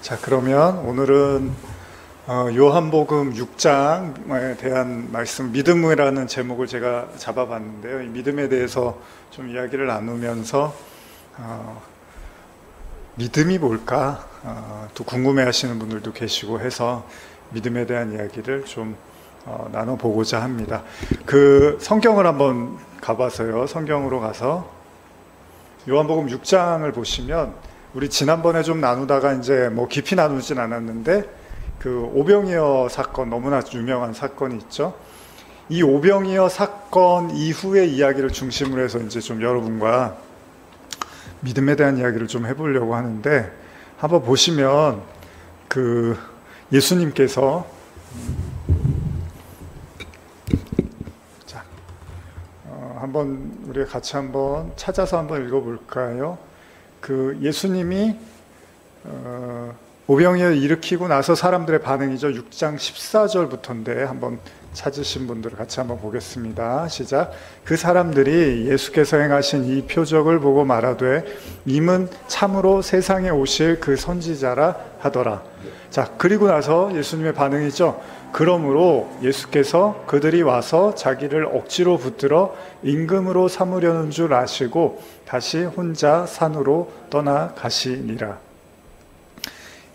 자, 그러면 오늘은 요한복음 6장에 대한 말씀, 믿음이라는 제목을 제가 잡아봤는데요. 이 믿음에 대해서 좀 이야기를 나누면서 믿음이 뭘까? 또 궁금해하시는 분들도 계시고 해서 믿음에 대한 이야기를 좀 나눠보고자 합니다. 그 성경을 한번 가봐서요. 성경으로 가서 요한복음 6장을 보시면 우리 지난번에 좀 나누다가 이제 뭐 깊이 나누진 않았는데 그 오병이어 사건, 너무나 유명한 사건이 있죠. 이 오병이어 사건 이후의 이야기를 중심으로 해서 이제 좀 여러분과 믿음에 대한 이야기를 좀 해보려고 하는데, 한번 보시면 그 예수님께서 한번 우리가 같이 한번 찾아서 한번 읽어볼까요? 그 예수님이 오병이어 일으키고 나서 사람들의 반응이죠. 6장 14절부터인데 한번 찾으신 분들 같이 한번 보겠습니다. 시작. 그 사람들이 예수께서 행하신 이 표적을 보고 말하되 임은 참으로 세상에 오실 그 선지자라 하더라. 자, 그리고 나서 예수님의 반응이죠. 그러므로 예수께서 그들이 와서 자기를 억지로 붙들어 임금으로 삼으려는 줄 아시고 다시 혼자 산으로 떠나가시니라.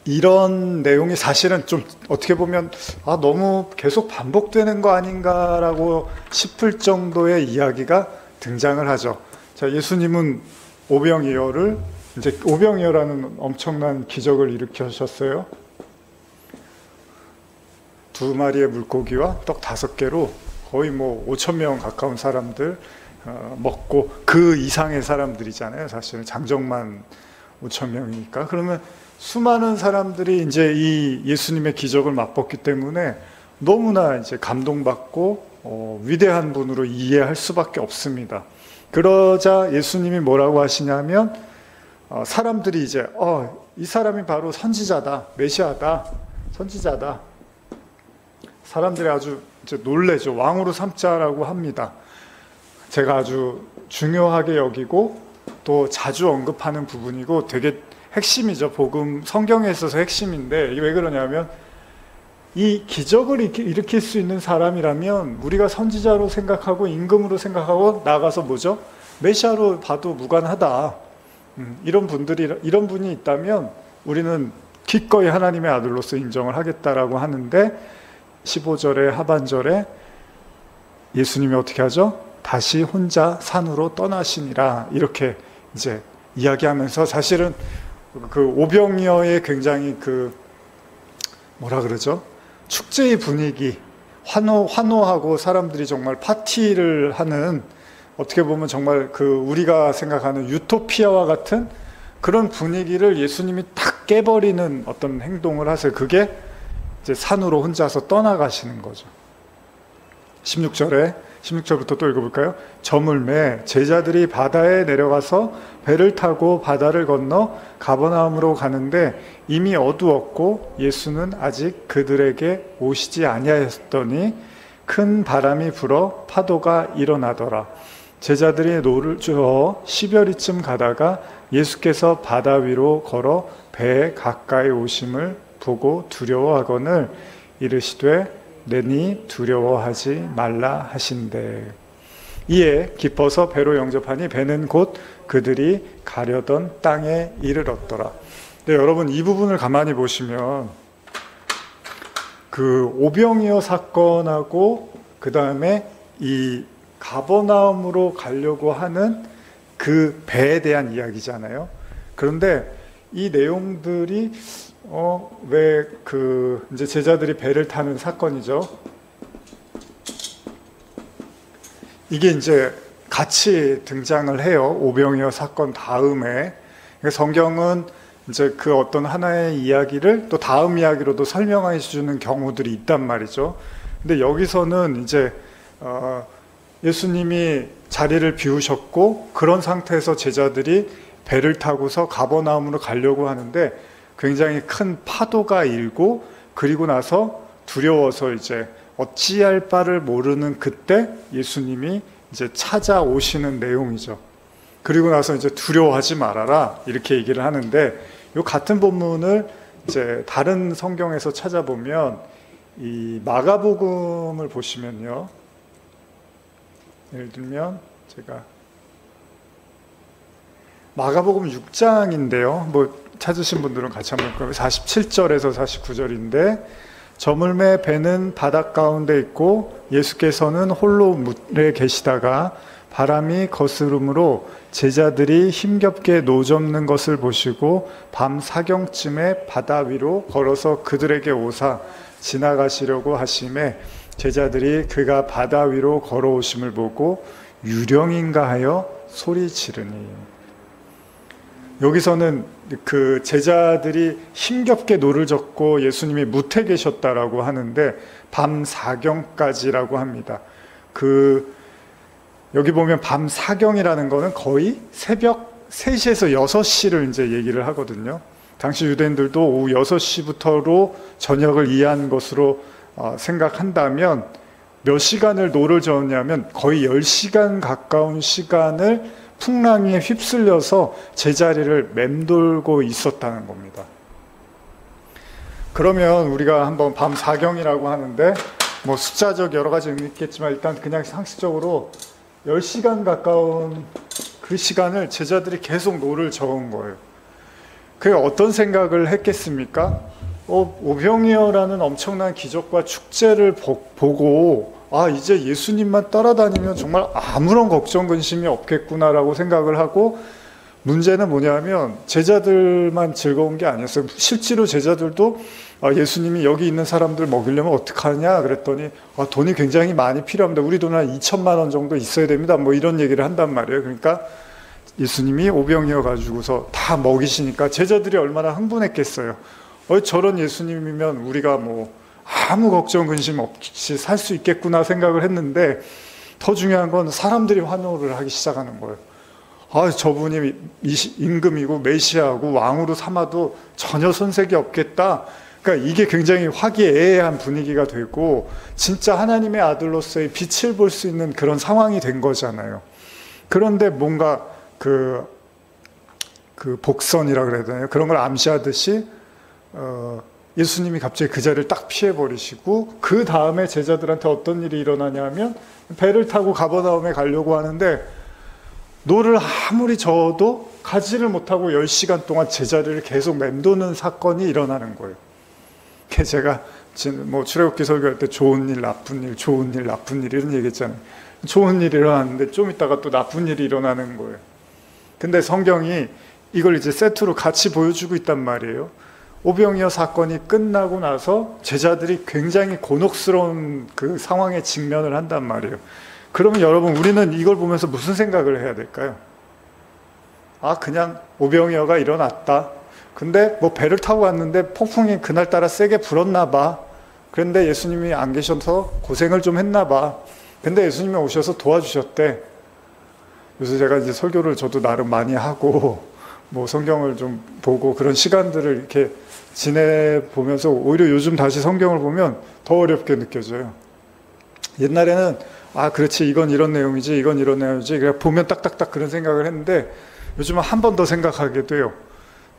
이런 내용이 사실은 좀 어떻게 보면 너무 계속 반복되는 거 아닌가라고 싶을 정도의 이야기가 등장을 하죠. 자, 예수님은 오병이어라는 엄청난 기적을 일으키셨어요. 2마리의 물고기와 떡 5개로 거의 뭐 5,000명 가까운 사람들 먹고, 그 이상의 사람들이잖아요. 사실은 장정만 5,000명이니까. 그러면 수많은 사람들이 이제 이 예수님의 기적을 맛봤기 때문에 너무나 이제 감동받고 위대한 분으로 이해할 수밖에 없습니다. 그러자 예수님이 뭐라고 하시냐면 사람들이 이제 이 사람이 바로 선지자다, 메시아다, 선지자다. 사람들이 아주 이제 놀래죠. 왕으로 삼자라고 합니다. 제가 아주 중요하게 여기고 또 자주 언급하는 부분이고 되게 핵심이죠. 복음, 성경에 있어서 핵심인데, 이게 왜 그러냐면 이 기적을 일으킬 수 있는 사람이라면 우리가 선지자로 생각하고 임금으로 생각하고 나아가서 뭐죠? 메시아로 봐도 무관하다. 이런 분이 있다면 우리는 기꺼이 하나님의 아들로서 인정을 하겠다라고 하는데, 15절의 하반절에 예수님이 어떻게 하죠? 다시 혼자 산으로 떠나시니라, 이렇게 이제 이야기하면서 사실은 그 오병이어의 굉장히 축제의 분위기, 환호하고 사람들이 정말 파티를 하는, 어떻게 보면 정말 우리가 생각하는 유토피아와 같은 그런 분위기를 예수님이 탁 깨버리는 어떤 행동을 하세요. 그게 이제 산으로 혼자서 떠나가시는 거죠. 16절부터 또 읽어볼까요? 저물매 제자들이 바다에 내려가서 배를 타고 바다를 건너 가버나움으로 가는데 이미 어두웠고 예수는 아직 그들에게 오시지 아니하였더니 큰 바람이 불어 파도가 일어나더라. 제자들이 노를 저어 10여리쯤 가다가 예수께서 바다 위로 걸어 배에 가까이 오심을 보고 두려워하거늘 이르시되 내니 두려워하지 말라 하신대. 이에 기뻐서 배로 영접하니 배는 곧 그들이 가려던 땅에 이르렀더라. 네, 여러분, 이 부분을 가만히 보시면 그 오병이어 사건하고 그 다음에 이 가버나움으로 가려고 하는 그 배에 대한 이야기잖아요. 그런데 이 내용들이 이제 제자들이 배를 타는 사건이죠. 이게 이제 같이 등장을 해요. 오병이어 사건 다음에. 성경은 이제 그 어떤 하나의 이야기를 또 다음 이야기로도 설명해 주는 경우들이 있단 말이죠. 근데 여기서는 이제 예수님이 자리를 비우셨고 그런 상태에서 제자들이 배를 타고서 가버나움으로 가려고 하는데 굉장히 큰 파도가 일고, 그리고 나서 두려워서 이제 어찌할 바를 모르는 그때 예수님이 이제 찾아오시는 내용이죠. 그리고 나서 이제 두려워하지 말아라, 이렇게 얘기를 하는데, 이 같은 본문을 이제 다른 성경에서 찾아보면 이 마가복음을 보시면요. 예를 들면 제가 마가복음 6장인데요. 뭐 찾으신 분들은 같이 한번 볼까요? 47절에서 49절인데 저물매 배는 바닷 가운데 있고 예수께서는 홀로 물에 계시다가 바람이 거스름으로 제자들이 힘겹게 노젓는 것을 보시고 밤 사경쯤에 바다 위로 걸어서 그들에게 오사 지나가시려고 하심에 제자들이 그가 바다 위로 걸어오심을 보고 유령인가 하여 소리 지르니. 여기서는 그 제자들이 힘겹게 노를 젓고 예수님이 무태 계셨다라고 하는데 밤 사경까지라고 합니다. 여기 보면 밤 사경이라는 거는 거의 새벽 3시에서 6시를 이제 얘기를 하거든요. 당시 유대인들도 오후 6시부터로 저녁을 이해한 것으로 생각한다면 몇 시간을 노를 저었냐면 거의 10시간 가까운 시간을 풍랑에 휩쓸려서 제자리를 맴돌고 있었다는 겁니다. 그러면 우리가 한번 밤 사경이라고 하는데 뭐 숫자적 여러 가지 의미 있겠지만 일단 그냥 상식적으로 10시간 가까운 그 시간을 제자들이 계속 노를 저은 거예요. 그게 어떤 생각을 했겠습니까? 오병이어라는 엄청난 기적과 축제를 보고 이제 예수님만 따라다니면 정말 아무런 걱정 근심이 없겠구나라고 생각을 하고, 문제는 뭐냐면 제자들만 즐거운 게 아니었어요. 실제로 제자들도 예수님이 여기 있는 사람들 먹이려면 어떡하냐 그랬더니 돈이 굉장히 많이 필요합니다. 우리 돈 한 2천만 원 정도 있어야 됩니다. 뭐 이런 얘기를 한단 말이에요. 그러니까 예수님이 오병이어 가지고서 다 먹이시니까 제자들이 얼마나 흥분했겠어요. 저런 예수님이면 우리가 뭐 아무 걱정 근심 없이 살 수 있겠구나 생각을 했는데, 더 중요한 건 사람들이 환호를 하기 시작하는 거예요. 저분이 임금이고 메시아고 왕으로 삼아도 전혀 손색이 없겠다. 그러니까 이게 굉장히 화기애애한 분위기가 되고 진짜 하나님의 아들로서의 빛을 볼 수 있는 그런 상황이 된 거잖아요. 그런데 뭔가 그 복선이라 그래야 되나요? 그런 걸 암시하듯이 예수님이 갑자기 그 자리를 딱 피해버리시고, 그 다음에 제자들한테 어떤 일이 일어나냐면 배를 타고 가버나움에 가려고 하는데 노를 아무리 저어도 가지를 못하고 10시간 동안 제자리를 계속 맴도는 사건이 일어나는 거예요. 제가 뭐 출애굽기 설교할 때 좋은 일, 나쁜 일, 좋은 일, 나쁜 일 이런 얘기했잖아요. 좋은 일이 일어났는데 좀 있다가 또 나쁜 일이 일어나는 거예요. 근데 성경이 이걸 이제 세트로 같이 보여주고 있단 말이에요. 오병이어 사건이 끝나고 나서 제자들이 굉장히 곤혹스러운 그 상황에 직면을 한단 말이에요. 그러면 여러분, 우리는 이걸 보면서 무슨 생각을 해야 될까요? 그냥 오병이어가 일어났다. 근데 뭐 배를 타고 왔는데 폭풍이 그날따라 세게 불었나 봐. 그런데 예수님이 안 계셔서 고생을 좀 했나 봐. 근데 예수님이 오셔서 도와주셨대. 그래서 제가 이제 설교를 저도 나름 많이 하고 뭐 성경을 좀 보고 그런 시간들을 이렇게 지내보면서 오히려 요즘 다시 성경을 보면 더 어렵게 느껴져요. 옛날에는 그렇지, 이건 이런 내용이지, 이건 이런 내용이지, 그냥 보면 딱딱딱 그런 생각을 했는데 요즘은 한 번 더 생각하게 돼요.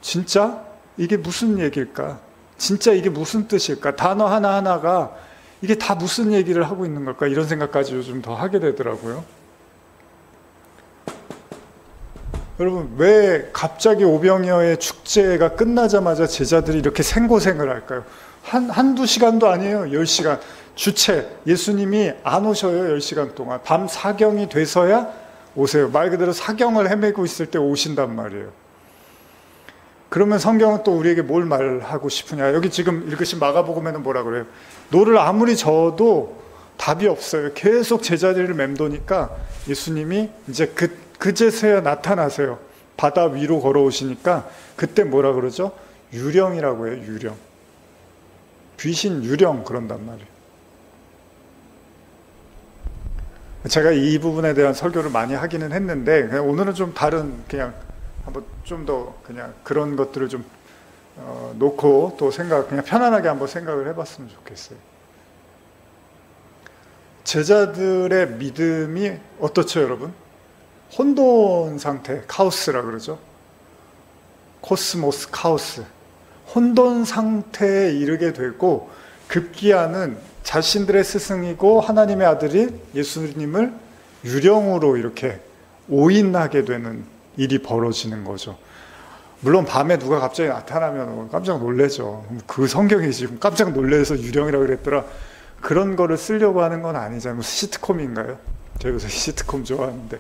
진짜 이게 무슨 얘기일까? 진짜 이게 무슨 뜻일까? 단어 하나하나가 이게 다 무슨 얘기를 하고 있는 걸까? 이런 생각까지 요즘 더 하게 되더라고요. 여러분, 왜 갑자기 오병이어의 축제가 끝나자마자 제자들이 이렇게 생고생을 할까요? 한두 시간도 아니에요. 10시간. 주체, 예수님이 안 오셔요. 10시간 동안. 밤 사경이 돼서야 오세요. 말 그대로 사경을 헤매고 있을 때 오신단 말이에요. 그러면 성경은 또 우리에게 뭘 말하고 싶으냐? 여기 지금 읽으신 마가복음에는 뭐라 그래요? 노를 아무리 저어도 답이 없어요. 계속 제자리를 맴도니까 예수님이 이제 그제서야 나타나세요. 바다 위로 걸어오시니까 그때 뭐라 그러죠? 유령이라고 해요. 유령. 귀신 유령 그런단 말이에요. 제가 이 부분에 대한 설교를 많이 하기는 했는데 그냥 오늘은 좀 다른, 그냥 한번 좀 더 그냥 그런 것들을 좀 놓고 또 그냥 편안하게 한번 생각을 해봤으면 좋겠어요. 제자들의 믿음이 어떻죠, 여러분? 혼돈 상태, 카오스라 그러죠. 코스모스, 카오스. 혼돈 상태에 이르게 되고 급기야는 자신들의 스승이고 하나님의 아들인 예수님을 유령으로 이렇게 오인하게 되는 일이 벌어지는 거죠. 물론 밤에 누가 갑자기 나타나면 깜짝 놀래죠. 그 성경이 지금 깜짝 놀래서 유령이라고 그랬더라. 그런 거를 쓰려고 하는 건 아니잖아요. 시트콤인가요? 제가 요새 시트콤 좋아하는데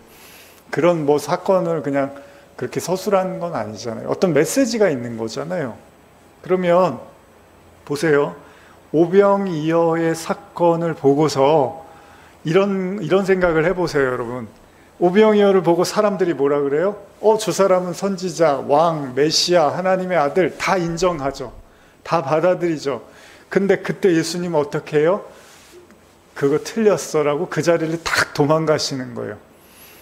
그런 뭐 사건을 그냥 그렇게 서술하는 건 아니잖아요. 어떤 메시지가 있는 거잖아요. 그러면 보세요. 오병이어의 사건을 보고서 이런 생각을 해보세요, 여러분. 오병이어를 보고 사람들이 뭐라 그래요? 저 사람은 선지자, 왕, 메시아, 하나님의 아들 다 인정하죠. 다 받아들이죠. 근데 그때 예수님은 어떻게 해요? 그거 틀렸어라고 그 자리를 탁 도망가시는 거예요.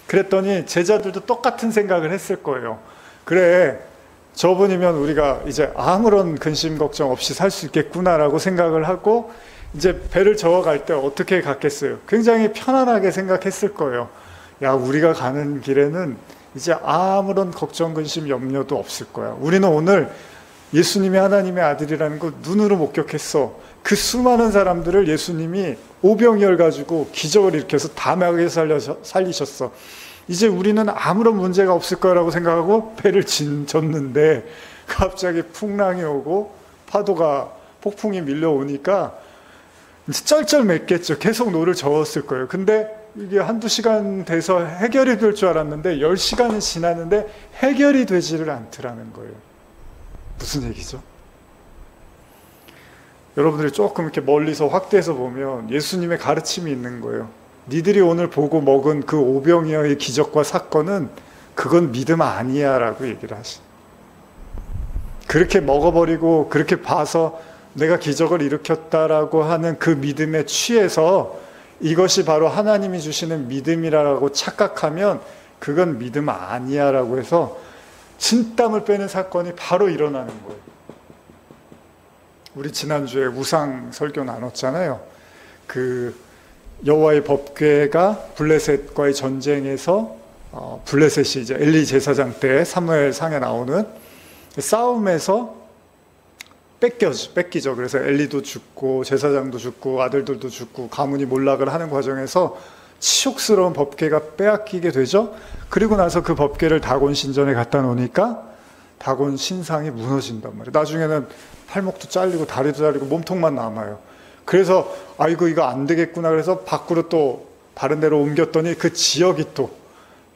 그랬더니 제자들도 똑같은 생각을 했을 거예요. 그래, 저분이면 우리가 이제 아무런 근심 걱정 없이 살 수 있겠구나라고 생각을 하고 이제 배를 저어갈 때 어떻게 갔겠어요? 굉장히 편안하게 생각했을 거예요. 야, 우리가 가는 길에는 이제 아무런 걱정, 근심, 염려도 없을 거야. 우리는 오늘 예수님이 하나님의 아들이라는 걸 눈으로 목격했어. 그 수많은 사람들을 예수님이 오병이어를 가지고 기적을 일으켜서 다 막에 살리셨어. 이제 우리는 아무런 문제가 없을 거라고 생각하고 배를 젓는데 갑자기 풍랑이 오고 파도가 폭풍이 밀려오니까 이제 쩔쩔맸겠죠. 계속 노를 저었을 거예요. 근데 이게 한두 시간 돼서 해결이 될 줄 알았는데 10시간이 지났는데 해결이 되지를 않더라는 거예요. 무슨 얘기죠? 여러분들이 조금 이렇게 멀리서 확대해서 보면 예수님의 가르침이 있는 거예요. 니들이 오늘 보고 먹은 그 오병이어의 기적과 사건은 그건 믿음 아니야 라고 얘기를 하시. 그렇게 먹어버리고 그렇게 봐서 내가 기적을 일으켰다라고 하는 그 믿음에 취해서 이것이 바로 하나님이 주시는 믿음이라고 착각하면 그건 믿음 아니야 라고 해서 진땀을 빼는 사건이 바로 일어나는 거예요. 우리 지난주에 우상 설교 나눴잖아요. 그 여호와의 법궤가 블레셋과의 전쟁에서 블레셋이 이제 엘리 제사장 때 사무엘상에 나오는 싸움에서 뺏기죠. 그래서 엘리도 죽고 제사장도 죽고 아들들도 죽고 가문이 몰락을 하는 과정에서 치욕스러운 법궤가 빼앗기게 되죠. 그리고 나서 그 법궤를 다곤 신전에 갖다 놓으니까 다곤 신상이 무너진단 말이에요. 나중에는 팔목도 잘리고 다리도 잘리고 몸통만 남아요. 그래서 아이고 이거 안 되겠구나 그래서 밖으로 또 다른 데로 옮겼더니 그 지역이 또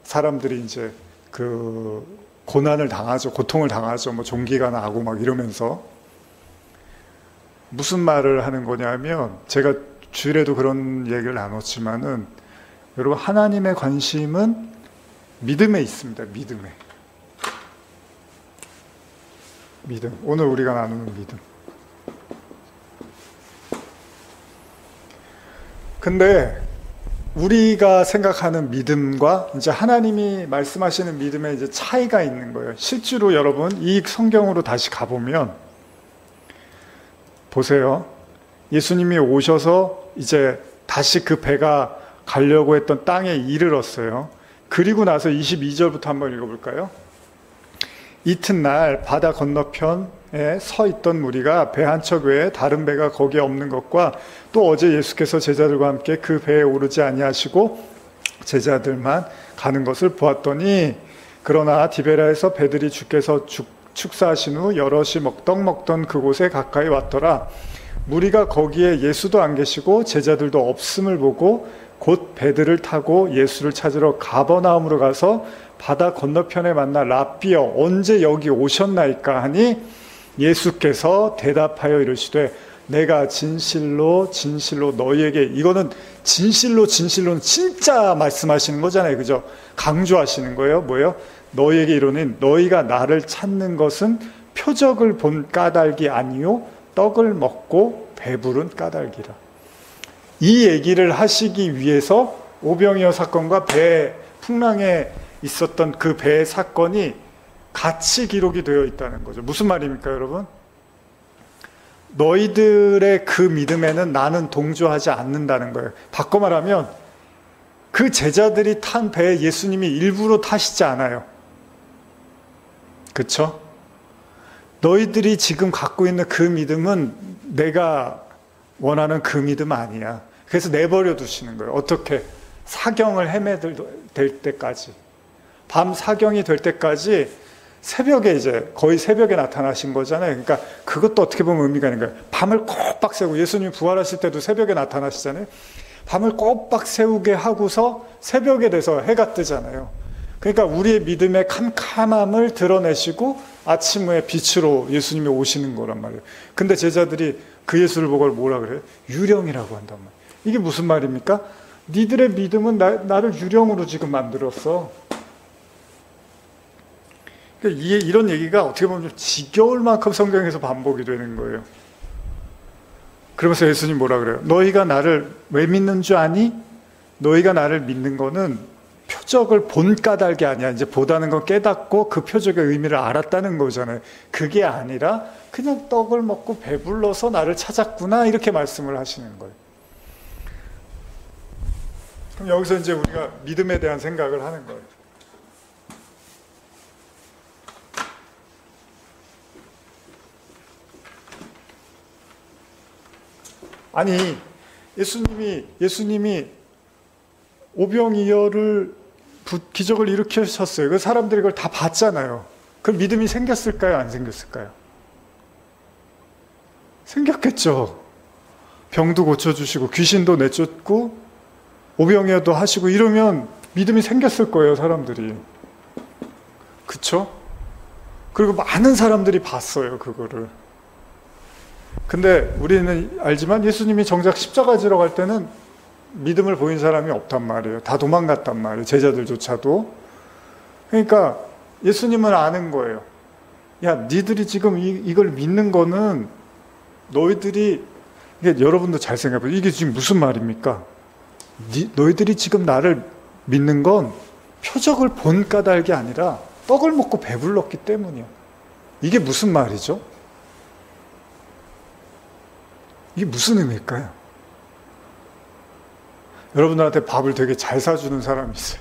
사람들이 이제 그 고난을 당하죠. 고통을 당하죠. 뭐 종기가 나고 막 이러면서 무슨 말을 하는 거냐면 제가 주일에도 그런 얘기를 나눴지만은 여러분 하나님의 관심은 믿음에 있습니다. 믿음. 오늘 우리가 나누는 믿음. 근데 우리가 생각하는 믿음과 이제 하나님이 말씀하시는 믿음에 이제 차이가 있는 거예요. 실제로 여러분 이 성경으로 다시 가보면 보세요. 예수님이 오셔서 이제 다시 그 배가 가려고 했던 땅에 이르렀어요. 그리고 나서 22절부터 한번 읽어볼까요? 이튿날 바다 건너편에 서 있던 무리가 배 한 척 외에 다른 배가 거기에 없는 것과 또 어제 예수께서 제자들과 함께 그 배에 오르지 아니하시고 제자들만 가는 것을 보았더니 그러나 디베라에서 배들이 주께서 축사하신 후 여럿이 떡 먹던 그곳에 가까이 왔더라. 무리가 거기에 예수도 안 계시고 제자들도 없음을 보고 곧 배들을 타고 예수를 찾으러 가버나움으로 가서 바다 건너편에 만나 랍비여 언제 여기 오셨나이까 하니 예수께서 대답하여 이르시되 내가 진실로 진실로 너희에게 이거는 진실로는 진짜 말씀하시는 거잖아요. 그죠? 강조하시는 거예요. 뭐예요? 너희에게 이르노니 너희가 나를 찾는 것은 표적을 본 까닭이 아니요 떡을 먹고 배부른 까닭이라. 이 얘기를 하시기 위해서 오병이어 사건과 배 풍랑에 있었던 그 배 사건이 같이 기록이 되어 있다는 거죠. 무슨 말입니까, 여러분? 너희들의 그 믿음에는 나는 동조하지 않는다는 거예요. 바꿔 말하면 그 제자들이 탄 배에 예수님이 일부러 타시지 않아요. 그쵸? 너희들이 지금 갖고 있는 그 믿음은 내가 원하는 그 믿음 아니야. 그래서 내버려 두시는 거예요. 어떻게? 사경을 될 때까지. 밤 사경이 될 때까지 새벽에 이제 거의 새벽에 나타나신 거잖아요. 그러니까 그것도 어떻게 보면 의미가 있는 거예요. 밤을 꼬박 세우고 예수님이 부활하실 때도 새벽에 나타나시잖아요. 밤을 꼬박 세우게 하고서 새벽에 돼서 해가 뜨잖아요. 그러니까 우리의 믿음의 캄캄함을 드러내시고 아침 후에 빛으로 예수님이 오시는 거란 말이에요. 근데 제자들이 그 예수를 보고 뭐라 그래요? 유령이라고 한단 말이에요. 이게 무슨 말입니까? 니들의 믿음은 나를 유령으로 지금 만들었어. 그러니까 이런 얘기가 어떻게 보면 좀 지겨울 만큼 성경에서 반복이 되는 거예요. 그러면서 예수님 뭐라 그래요? 너희가 나를 왜 믿는 줄 아니? 너희가 나를 믿는 거는 표적을 본 까닭이 아니야. 이제 보다는 건 깨닫고 그 표적의 의미를 알았다는 거잖아요. 그게 아니라 그냥 떡을 먹고 배불러서 나를 찾았구나 이렇게 말씀을 하시는 거예요. 그럼 여기서 이제 우리가 믿음에 대한 생각을 하는 거예요. 아니 예수님이 오병이어를 기적을 일으키셨어요. 그 사람들이 그걸 다 봤잖아요. 그 믿음이 생겼을까요? 안 생겼을까요? 생겼겠죠. 병도 고쳐주시고 귀신도 내쫓고 오병이어도 하시고 이러면 믿음이 생겼을 거예요. 사람들이. 그쵸? 그리고 많은 사람들이 봤어요. 그거를. 근데 우리는 알지만 예수님이 정작 십자가 지러 갈 때는 믿음을 보인 사람이 없단 말이에요. 다 도망갔단 말이에요. 제자들조차도. 그러니까 예수님은 아는 거예요. 야, 니들이 지금 이걸 믿는 거는 너희들이, 이게 여러분도 잘 생각해보세요. 이게 지금 무슨 말입니까? 너희들이 지금 나를 믿는 건 표적을 본 까닭이 아니라 떡을 먹고 배불렀기 때문이야. 이게 무슨 말이죠? 이게 무슨 의미일까요? 여러분들한테 밥을 되게 잘 사주는 사람이 있어요.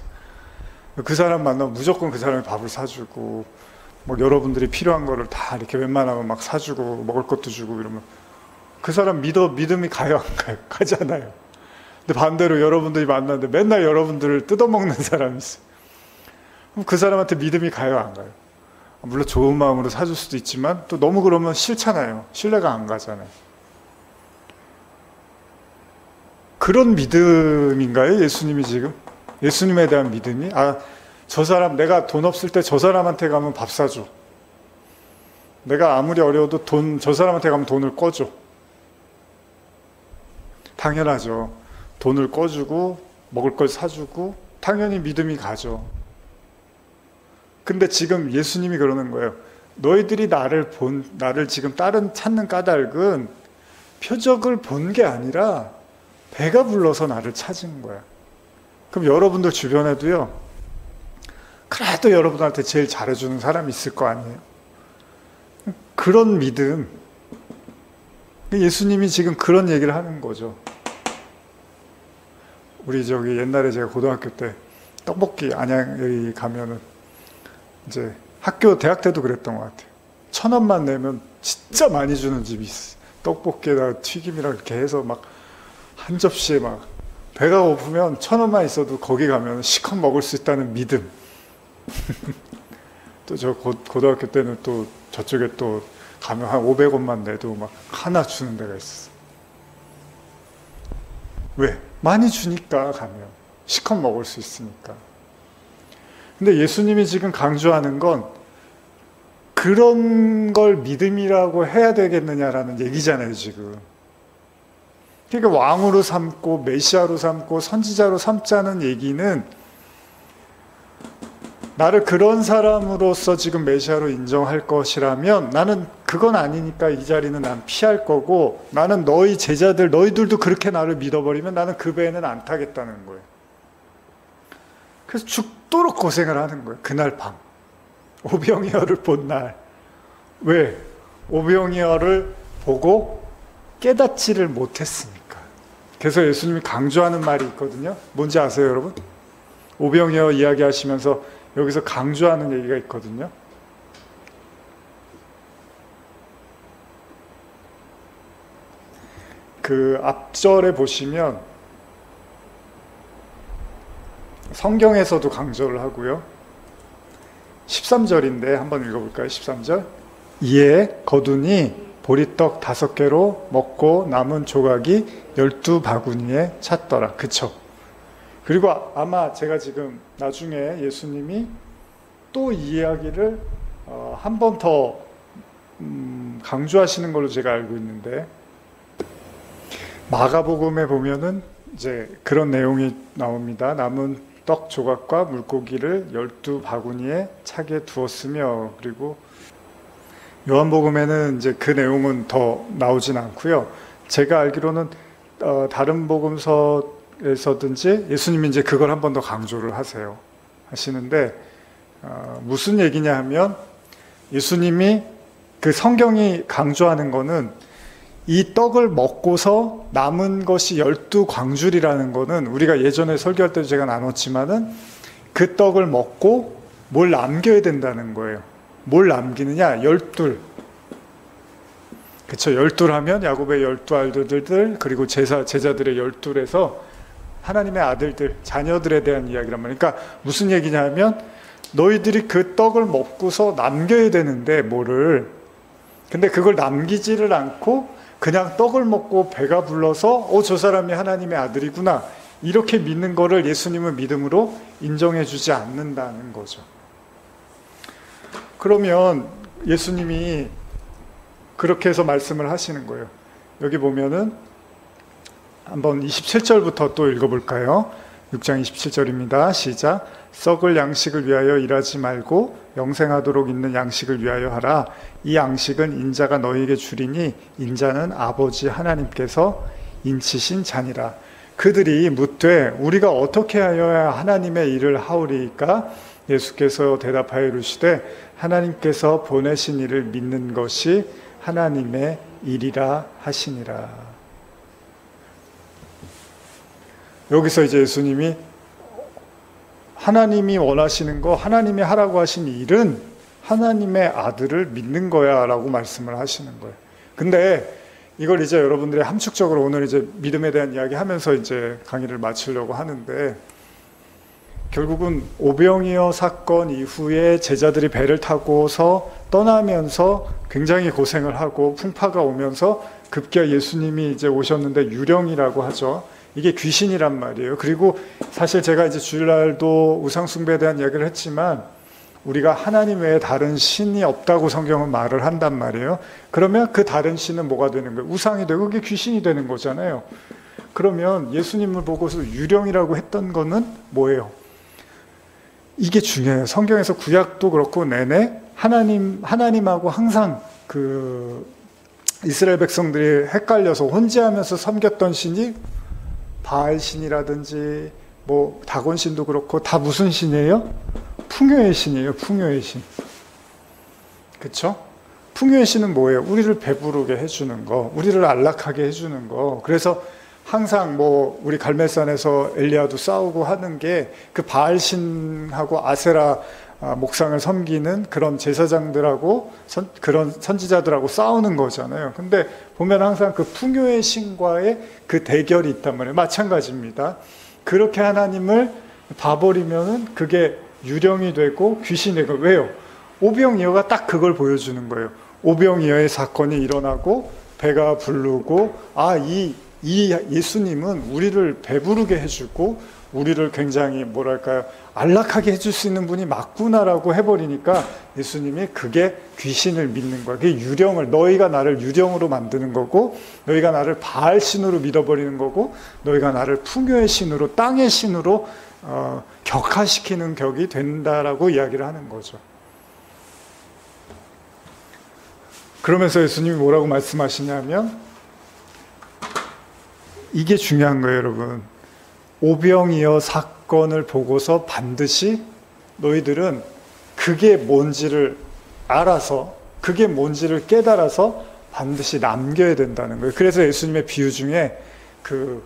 그 사람 만나면 무조건 그 사람이 밥을 사주고, 뭐 여러분들이 필요한 거를 다 이렇게 웬만하면 막 사주고, 먹을 것도 주고 이러면 그 사람 믿음이 가요, 안 가요? 가잖아요. 근데 반대로 여러분들이 만나는데 맨날 여러분들을 뜯어먹는 사람이 있어요. 그럼 그 사람한테 믿음이 가요, 안 가요? 물론 좋은 마음으로 사줄 수도 있지만 또 너무 그러면 싫잖아요. 신뢰가 안 가잖아요. 그런 믿음인가요? 예수님이 지금? 예수님에 대한 믿음이? 저 사람, 내가 돈 없을 때 저 사람한테 가면 밥 사줘. 내가 아무리 어려워도 저 사람한테 가면 돈을 꿔줘. 당연하죠. 돈을 꿔주고, 먹을 걸 사주고, 당연히 믿음이 가죠. 근데 지금 예수님이 그러는 거예요. 너희들이 나를 지금 찾는 까닭은 표적을 본 게 아니라 배가 불러서 나를 찾은 거야. 그럼 여러분들 주변에도요, 그래도 여러분한테 제일 잘해주는 사람이 있을 거 아니에요? 그런 믿음. 예수님이 지금 그런 얘기를 하는 거죠. 우리 옛날에 제가 고등학교 때 떡볶이 안양에 가면은 이제 대학 때도 그랬던 것 같아요. 1,000원만 내면 진짜 많이 주는 집이 있어요. 떡볶이에다 튀김이랑 이렇게 해서 막 한 접시에 막 배가 고프면 1,000원만 있어도 거기 가면 시컷 먹을 수 있다는 믿음. 또 저 고등학교 때는 또 저쪽에 또 가면 한 500원만 내도 막 하나 주는 데가 있었어. 왜? 많이 주니까 가면 시컷 먹을 수 있으니까. 근데 예수님이 지금 강조하는 건 그런 걸 믿음이라고 해야 되겠느냐라는 얘기잖아요, 지금. 그러니까 왕으로 삼고 메시아로 삼고 선지자로 삼자는 얘기는 나를 그런 사람으로서 지금 메시아로 인정할 것이라면 나는 그건 아니니까 이 자리는 난 피할 거고, 나는 너희 제자들, 너희들도 그렇게 나를 믿어버리면 나는 그 배에는 안 타겠다는 거예요. 그래서 죽도록 고생을 하는 거예요. 그날 밤. 오병이어를 본 날. 왜? 오병이어를 보고 깨닫지를 못했으니까. 그래서 예수님이 강조하는 말이 있거든요. 뭔지 아세요, 여러분? 오병이어 이야기하시면서 여기서 강조하는 얘기가 있거든요. 그 앞절에 보시면 성경에서도 강조를 하고요. 13절인데 한번 읽어볼까요? 13절. 이에 거두니 보리떡 5개로 먹고 남은 조각이 12바구니에 찼더라. 그쵸? 그리고 아마 제가 지금 나중에 예수님이 또 이 이야기를 한 번 더 강조하시는 걸로 제가 알고 있는데, 마가복음에 보면은 이제 그런 내용이 나옵니다. 남은 떡 조각과 물고기를 12바구니에 차게 두었으며, 그리고 요한복음에는 이제 그 내용은 더 나오진 않고요. 제가 알기로는 다른 복음서에서든지 예수님이 이제 그걸 한 번 더 강조를 하시는데, 무슨 얘기냐 하면, 예수님이 그 성경이 강조하는 거는 이 떡을 먹고서 남은 것이 12광줄이라는 거는, 우리가 예전에 설교할 때도 제가 나눴지만은 그 떡을 먹고 뭘 남겨야 된다는 거예요. 뭘 남기느냐? 12. 그쵸? 12 하면 야곱의 12 아들들, 그리고 제자들의 12에서 하나님의 아들들, 자녀들에 대한 이야기란 말이에요. 그러니까 무슨 얘기냐 하면, 너희들이 그 떡을 먹고서 남겨야 되는데 뭐를, 근데 그걸 남기지를 않고 그냥 떡을 먹고 배가 불러서 저 사람이 하나님의 아들이구나, 이렇게 믿는 거를 예수님은 믿음으로 인정해 주지 않는다는 거죠. 그러면 예수님이 그렇게 해서 말씀을 하시는 거예요. 여기 보면은 한번 27절부터 또 읽어볼까요? 6장 27절입니다. 시작. 썩을 양식을 위하여 일하지 말고 영생하도록 있는 양식을 위하여 하라. 이 양식은 인자가 너희에게 주리니 인자는 아버지 하나님께서 인치신 자니라. 그들이 묻되 우리가 어떻게 하여야 하나님의 일을 하오리까? 예수께서 대답하여 이르시되 하나님께서 보내신 이를 믿는 것이 하나님의 일이라 하시니라. 여기서 이제 예수님이 하나님이 원하시는 거, 하나님이 하라고 하신 일은 하나님의 아들을 믿는 거야 라고 말씀을 하시는 거예요. 근데 이걸 이제 여러분들이 함축적으로 오늘 이제 믿음에 대한 이야기 하면서 이제 강의를 마치려고 하는데, 결국은 오병이어 사건 이후에 제자들이 배를 타고서 떠나면서 굉장히 고생을 하고 풍파가 오면서 급기야 예수님이 이제 오셨는데, 유령이라고 하죠. 이게 귀신이란 말이에요. 그리고 사실 제가 이제 주일날도 우상숭배에 대한 이야기를 했지만, 우리가 하나님 외에 다른 신이 없다고 성경은 말을 한단 말이에요. 그러면 그 다른 신은 뭐가 되는 거예요? 우상이 되고 그게 귀신이 되는 거잖아요. 그러면 예수님을 보고서 유령이라고 했던 거는 뭐예요? 이게 중요해요. 성경에서 구약도 그렇고 내내 하나님하고 항상 그 이스라엘 백성들이 헷갈려서 혼재하면서 섬겼던 신이 바알 신이라든지 뭐 다곤 신도 그렇고 다 무슨 신이에요? 풍요의 신이에요. 풍요의 신. 그렇죠? 풍요의 신은 뭐예요? 우리를 배부르게 해주는 거, 우리를 안락하게 해주는 거. 그래서 항상 뭐 우리 갈멜산에서 엘리야도 싸우고 하는 게 그 바알 신하고 아세라 목상을 섬기는 그런 제사장들하고 그런 선지자들하고 싸우는 거잖아요. 근데 보면 항상 그 풍요의 신과의 그 대결이 있단 말이에요. 마찬가지입니다. 그렇게 하나님을 봐버리면은 그게 유령이 되고 귀신이 되고. 왜요? 오병이어가 딱 그걸 보여주는 거예요. 오병이어의 사건이 일어나고 배가 부르고, 이 예수님은 우리를 배부르게 해주고 우리를 굉장히 뭐랄까요, 안락하게 해줄 수 있는 분이 맞구나라고 해버리니까 예수님이 그게 귀신을 믿는 거야. 그게 유령을, 너희가 나를 유령으로 만드는 거고, 너희가 나를 바알 신으로 믿어버리는 거고, 너희가 나를 풍요의 신으로, 땅의 신으로 격화시키는 격이 된다라고 이야기를 하는 거죠. 그러면서 예수님이 뭐라고 말씀하시냐면, 이게 중요한 거예요, 여러분. 오병이어 사건을 보고서 반드시 너희들은 그게 뭔지를 알아서, 그게 뭔지를 깨달아서 반드시 남겨야 된다는 거예요. 그래서 예수님의 비유 중에 그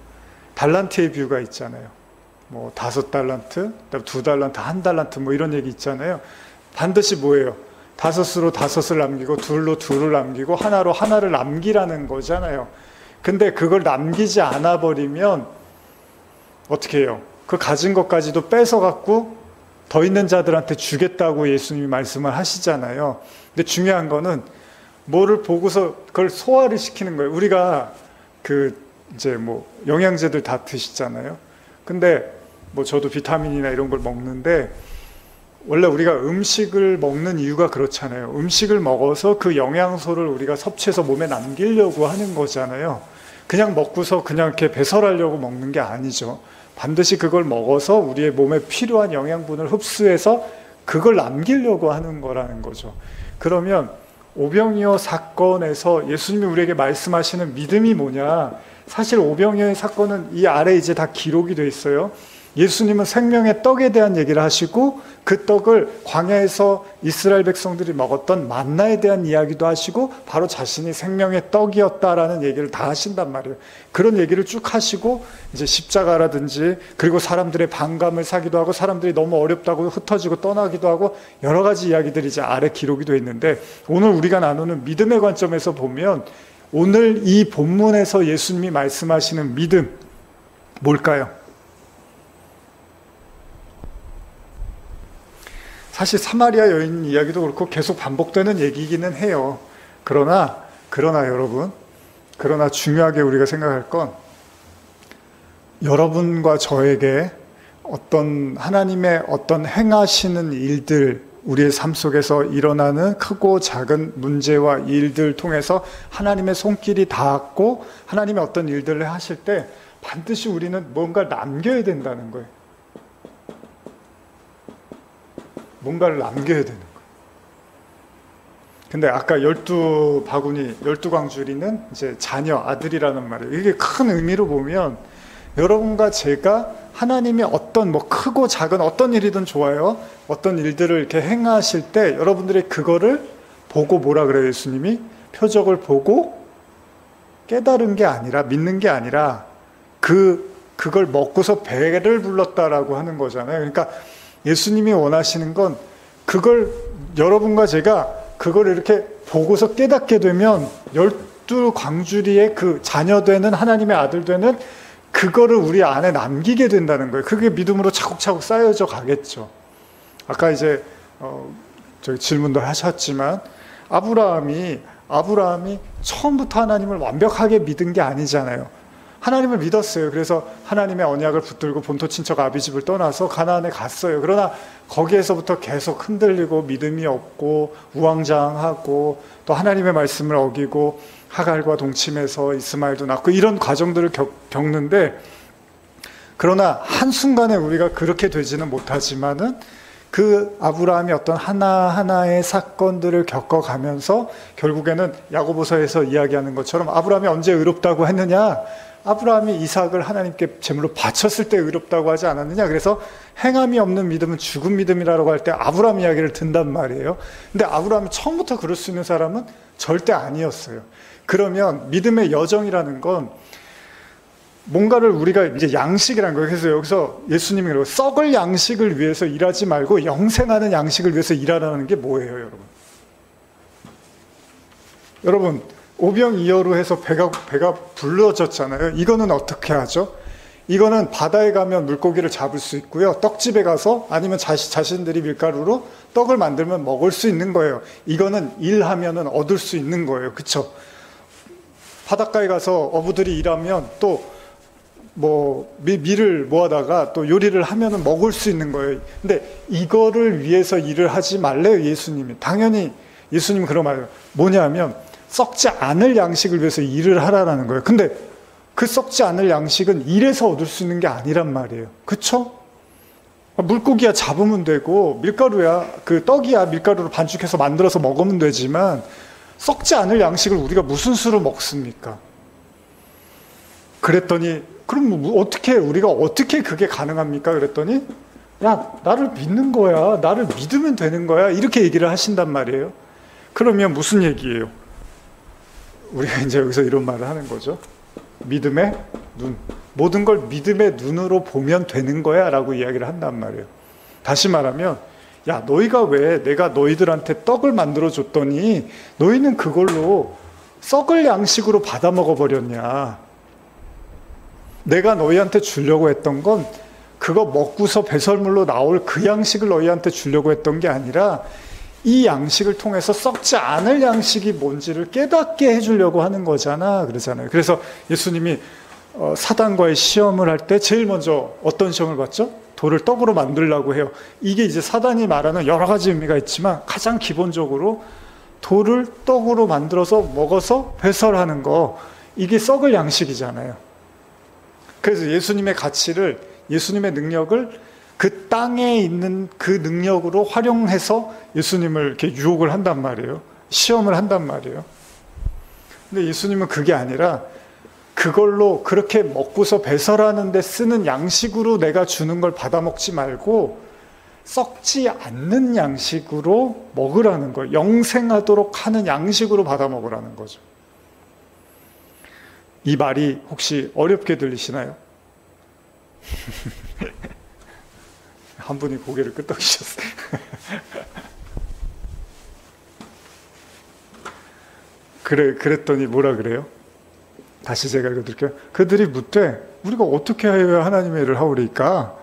달란트의 비유가 있잖아요. 뭐 5달란트, 2달란트, 1달란트 뭐 이런 얘기 있잖아요. 반드시 뭐예요? 5으로 5을 남기고 2로 2를 남기고 1로 1를 남기라는 거잖아요. 근데 그걸 남기지 않아 버리면 어떻게 해요? 그 가진 것까지도 뺏어갖고 더 있는 자들한테 주겠다고 예수님이 말씀을 하시잖아요. 근데 중요한 거는 뭐를 보고서 그걸 소화를 시키는 거예요. 우리가 이제 영양제들 다 드시잖아요. 근데 저도 비타민이나 이런 걸 먹는데, 원래 우리가 음식을 먹는 이유가 그렇잖아요. 음식을 먹어서 그 영양소를 우리가 섭취해서 몸에 남기려고 하는 거잖아요. 그냥 먹고서 그냥 이렇게 배설하려고 먹는 게 아니죠. 반드시 그걸 먹어서 우리의 몸에 필요한 영양분을 흡수해서 그걸 남기려고 하는 거라는 거죠. 그러면 오병이어 사건에서 예수님이 우리에게 말씀하시는 믿음이 뭐냐? 사실 오병이어의 사건은 이 아래 이제 다 기록이 돼 있어요. 예수님은 생명의 떡에 대한 얘기를 하시고, 그 떡을 광야에서 이스라엘 백성들이 먹었던 만나에 대한 이야기도 하시고, 바로 자신이 생명의 떡이었다라는 얘기를 다 하신단 말이에요. 그런 얘기를 쭉 하시고, 이제 십자가라든지, 그리고 사람들의 반감을 사기도 하고, 사람들이 너무 어렵다고 흩어지고 떠나기도 하고, 여러 가지 이야기들이 이제 아래 기록이 돼 있는데, 오늘 우리가 나누는 믿음의 관점에서 보면 오늘 이 본문에서 예수님이 말씀하시는 믿음 뭘까요? 사실 사마리아 여인 이야기도 그렇고 계속 반복되는 얘기이기는 해요. 그러나 여러분, 그러나 중요하게 우리가 생각할 건, 여러분과 저에게 하나님의 어떤 행하시는 일들, 우리의 삶 속에서 일어나는 크고 작은 문제와 일들 통해서 하나님의 손길이 닿았고, 하나님의 어떤 일들을 하실 때 반드시 우리는 뭔가 남겨야 된다는 거예요. 뭔가를 남겨야 되는 거예요. 근데 아까 12바구니, 12광주리는 이제 자녀, 아들이라는 말이에요. 이게 큰 의미로 보면, 여러분과 제가 하나님이 어떤 크고 작은 어떤 일이든 좋아요. 어떤 일들을 이렇게 행하실 때 여러분들이 그거를 보고 뭐라 그래요, 예수님이? 표적을 보고 깨달은 게 아니라, 믿는 게 아니라 그걸 먹고서 배를 불렀다라고 하는 거잖아요. 그러니까 예수님이 원하시는 건, 그걸 여러분과 제가 그걸 이렇게 보고서 깨닫게 되면 12광주리의 그 자녀 되는, 하나님의 아들 되는 그거를 우리 안에 남기게 된다는 거예요. 그게 믿음으로 차곡차곡 쌓여져 가겠죠. 아까 이제 저기 질문도 하셨지만, 아브라함이 처음부터 하나님을 완벽하게 믿은 게 아니잖아요. 하나님을 믿었어요. 그래서 하나님의 언약을 붙들고 본토 친척 아비집을 떠나서 가나안에 갔어요. 그러나 거기에서부터 계속 흔들리고 믿음이 없고 우왕좌왕하고, 또 하나님의 말씀을 어기고 하갈과 동침해서 이스마엘도 낳고, 이런 과정들을 겪는데, 그러나 한순간에 우리가 그렇게 되지는 못하지만은 그 아브라함이 어떤 하나하나의 사건들을 겪어가면서 결국에는 야고보서에서 이야기하는 것처럼, 아브라함이 언제 의롭다고 했느냐? 아브라함이 이삭을 하나님께 제물로 바쳤을 때 의롭다고 하지 않았느냐? 그래서 행함이 없는 믿음은 죽은 믿음이라고 할 때 아브라함 이야기를 든단 말이에요. 근데 아브라함이 처음부터 그럴 수 있는 사람은 절대 아니었어요. 그러면 믿음의 여정이라는 건 뭔가를 우리가 이제 양식이라는 거예요. 그래서 여기서 예수님이 그러고, 썩을 양식을 위해서 일하지 말고 영생하는 양식을 위해서 일하라는 게 뭐예요, 여러분? 여러분, 오병이어로 해서 배가 불러졌잖아요. 이거는 어떻게 하죠? 이거는 바다에 가면 물고기를 잡을 수 있고요. 떡집에 가서, 아니면 자신들이 밀가루로 떡을 만들면 먹을 수 있는 거예요. 이거는 일하면은 얻을 수 있는 거예요. 그쵸? 바닷가에 가서 어부들이 일하면 또 밀을 모아다가 또 요리를 하면은 먹을 수 있는 거예요. 근데 이거를 위해서 일을 하지 말래요, 예수님이. 당연히 예수님은 그런 말이에요. 뭐냐면, 썩지 않을 양식을 위해서 일을 하라는 거예요. 근데 그 썩지 않을 양식은 일에서 얻을 수 있는 게 아니란 말이에요. 그쵸? 물고기야 잡으면 되고, 밀가루야, 그 떡이야 밀가루로 반죽해서 만들어서 먹으면 되지만, 썩지 않을 양식을 우리가 무슨 수로 먹습니까? 그랬더니, 그럼 우리가 어떻게 그게 가능합니까? 그랬더니, 야, 나를 믿는 거야. 나를 믿으면 되는 거야. 이렇게 얘기를 하신단 말이에요. 그러면 무슨 얘기예요? 우리가 이제 여기서 이런 말을 하는 거죠. 믿음의 눈. 모든 걸 믿음의 눈으로 보면 되는 거야 라고 이야기를 한단 말이에요. 다시 말하면, 야, 너희가 왜 내가 너희들한테 떡을 만들어 줬더니 너희는 그걸로 썩을 양식으로 받아 먹어버렸냐. 내가 너희한테 주려고 했던 건 그거 먹고서 배설물로 나올 그 양식을 너희한테 주려고 했던 게 아니라 이 양식을 통해서 썩지 않을 양식이 뭔지를 깨닫게 해주려고 하는 거잖아. 그러잖아요. 그래서 예수님이 사단과의 시험을 할 때 제일 먼저 어떤 시험을 받죠? 돌을 떡으로 만들려고 해요. 이게 이제 사단이 말하는 여러 가지 의미가 있지만 가장 기본적으로 돌을 떡으로 만들어서 먹어서 배설하는 거, 이게 썩을 양식이잖아요. 그래서 예수님의 가치를, 예수님의 능력을 그 땅에 있는 그 능력으로 활용해서 예수님을 이렇게 유혹을 한단 말이에요. 시험을 한단 말이에요. 근데 예수님은 그게 아니라 그걸로 그렇게 먹고서 배설하는 데 쓰는 양식으로 내가 주는 걸 받아 먹지 말고 썩지 않는 양식으로 먹으라는 거예요. 영생하도록 하는 양식으로 받아 먹으라는 거죠. 이 말이 혹시 어렵게 들리시나요? 한 분이 고개를 끄덕이셨어요. 그랬더니 뭐라 그래요? 다시 제가 읽어드릴게요. 그들이 묻되 우리가 어떻게 하여야 하나님의 일을 하오리까?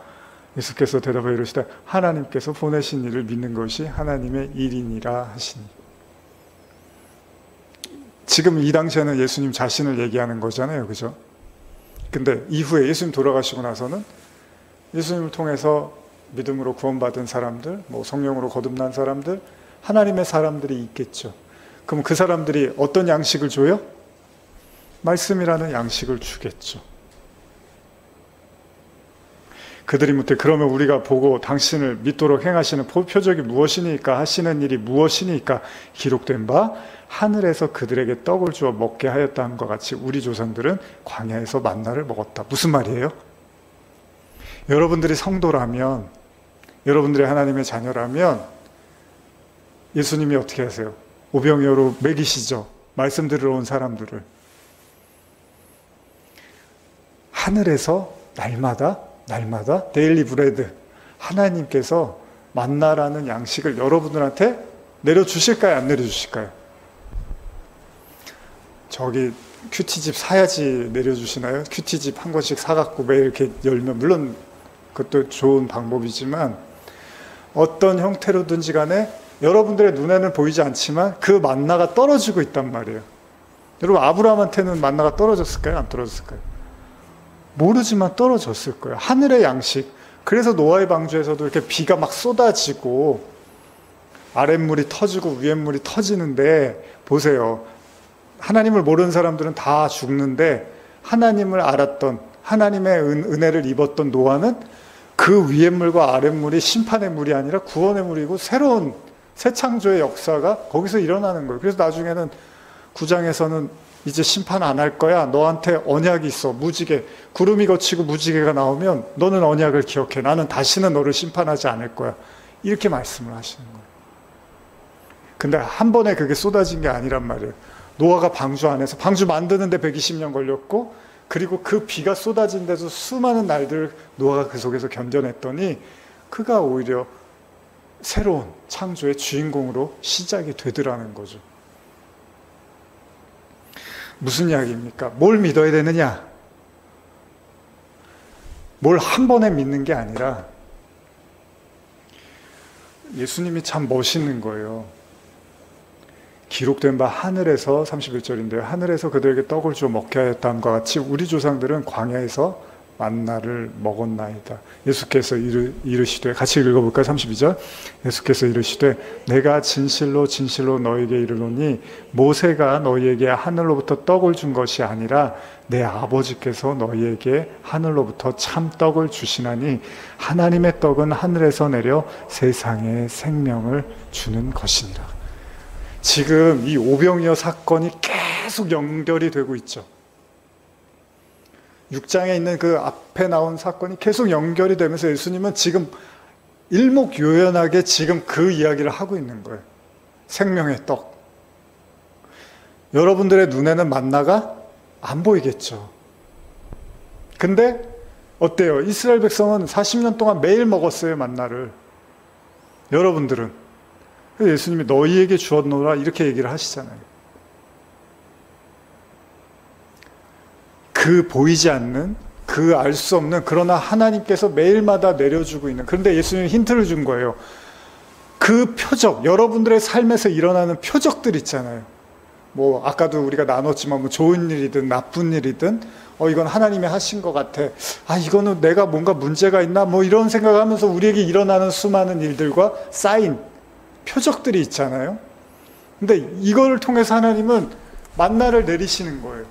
예수께서 대답하여 이르시되 하나님께서 보내신 이를 믿는 것이 하나님의 일이니라 하시니. 지금 이 당시에는 예수님 자신을 얘기하는 거잖아요. 그죠? 근데 이후에 예수님 돌아가시고 나서는 예수님을 통해서 믿음으로 구원받은 사람들, 성령으로 거듭난 사람들, 하나님의 사람들이 있겠죠. 그럼 그 사람들이 어떤 양식을 줘요? 말씀이라는 양식을 주겠죠. 그들이 묻되 그러면 우리가 보고 당신을 믿도록 행하시는 표적이 무엇이니까, 하시는 일이 무엇이니까? 기록된 바 하늘에서 그들에게 떡을 주어 먹게 하였다 함과 같이 우리 조상들은 광야에서 만나를 먹었다. 무슨 말이에요? 여러분들이 성도라면, 여러분들이 하나님의 자녀라면 예수님이 어떻게 하세요? 오병이어로 먹이시죠. 말씀 들으러 온 사람들을. 하늘에서 날마다 데일리 브레드, 하나님께서 만나라는 양식을 여러분들한테 내려주실까요? 안 내려주실까요? 저기 큐티집 사야지 내려주시나요? 큐티집 한 권씩 사갖고 매일 이렇게 열면, 물론 그것도 좋은 방법이지만 어떤 형태로든지 간에 여러분들의 눈에는 보이지 않지만 그 만나가 떨어지고 있단 말이에요. 여러분, 아브라함한테는 만나가 떨어졌을까요? 안 떨어졌을까요? 모르지만 떨어졌을 거예요. 하늘의 양식. 그래서 노아의 방주에서도 이렇게 비가 막 쏟아지고 아랫물이 터지고 위랫물이 터지는데, 보세요. 하나님을 모르는 사람들은 다 죽는데 하나님을 알았던, 하나님의 은혜를 입었던 노아는 그 위의 물과 아랫물이 심판의 물이 아니라 구원의 물이고 새로운 새 창조의 역사가 거기서 일어나는 거예요. 그래서 나중에는 9장에서는 이제 심판 안 할 거야. 너한테 언약이 있어. 무지개. 구름이 거치고 무지개가 나오면 너는 언약을 기억해. 나는 다시는 너를 심판하지 않을 거야. 이렇게 말씀을 하시는 거예요. 근데 한 번에 그게 쏟아진 게 아니란 말이에요. 노아가 방주 안에서, 방주 만드는데 120년 걸렸고, 그리고 그 비가 쏟아진 데서 수많은 날들 노아가 그 속에서 견뎌냈더니 그가 오히려 새로운 창조의 주인공으로 시작이 되더라는 거죠. 무슨 이야기입니까? 뭘 믿어야 되느냐? 뭘 한 번에 믿는 게 아니라, 예수님이 참 멋있는 거예요. 기록된 바 하늘에서, 31절인데요. 하늘에서 그들에게 떡을 주어 먹게 하였다함과 같이 우리 조상들은 광야에서 만나를 먹었나이다. 예수께서 이르시되, 같이 읽어볼까요? 32절. 예수께서 이르시되 내가 진실로 진실로 너에게 이르노니 모세가 너희에게 하늘로부터 떡을 준 것이 아니라 내 아버지께서 너희에게 하늘로부터 참 떡을 주시나니 하나님의 떡은 하늘에서 내려 세상에 생명을 주는 것이니라. 지금 이 오병이어 사건이 계속 연결이 되고 있죠. 6장에 있는 그 앞에 나온 사건이 계속 연결이 되면서 예수님은 지금 일목요연하게 지금 그 이야기를 하고 있는 거예요. 생명의 떡. 여러분들의 눈에는 만나가 안 보이겠죠. 근데 어때요? 이스라엘 백성은 40년 동안 매일 먹었어요, 만나를. 여러분들은. 예수님이 너희에게 주었노라 이렇게 얘기를 하시잖아요. 그 보이지 않는, 그 알 수 없는, 그러나 하나님께서 매일마다 내려주고 있는. 그런데 예수님이 힌트를 준 거예요. 그 표적, 여러분들의 삶에서 일어나는 표적들 있잖아요. 뭐 아까도 우리가 나눴지만 뭐 좋은 일이든 나쁜 일이든 이건 하나님이 하신 것 같아. 이거는 내가 뭔가 문제가 있나? 뭐 이런 생각하면서 우리에게 일어나는 수많은 일들과 사인, 표적들이 있잖아요. 근데 이거를 통해서 하나님은 만나를 내리시는 거예요.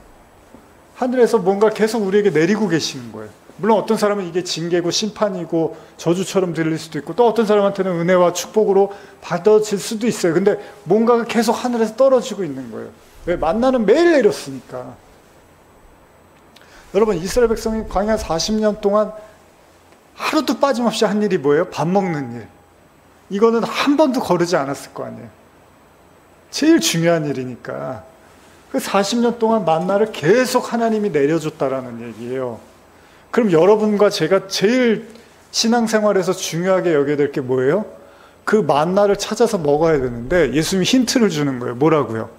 하늘에서 뭔가 계속 우리에게 내리고 계시는 거예요. 물론 어떤 사람은 이게 징계고 심판이고 저주처럼 들릴 수도 있고, 또 어떤 사람한테는 은혜와 축복으로 받아질 수도 있어요. 근데 뭔가가 계속 하늘에서 떨어지고 있는 거예요. 왜? 만나는 매일 내렸으니까. 여러분, 이스라엘 백성이 광야 40년 동안 하루도 빠짐없이 한 일이 뭐예요? 밥 먹는 일. 이거는 한 번도 거르지 않았을 거 아니에요. 제일 중요한 일이니까. 그 40년 동안 만나를 계속 하나님이 내려줬다라는 얘기예요. 그럼 여러분과 제가 제일 신앙생활에서 중요하게 여겨야 될 게 뭐예요? 그 만나를 찾아서 먹어야 되는데 예수님이 힌트를 주는 거예요. 뭐라고요?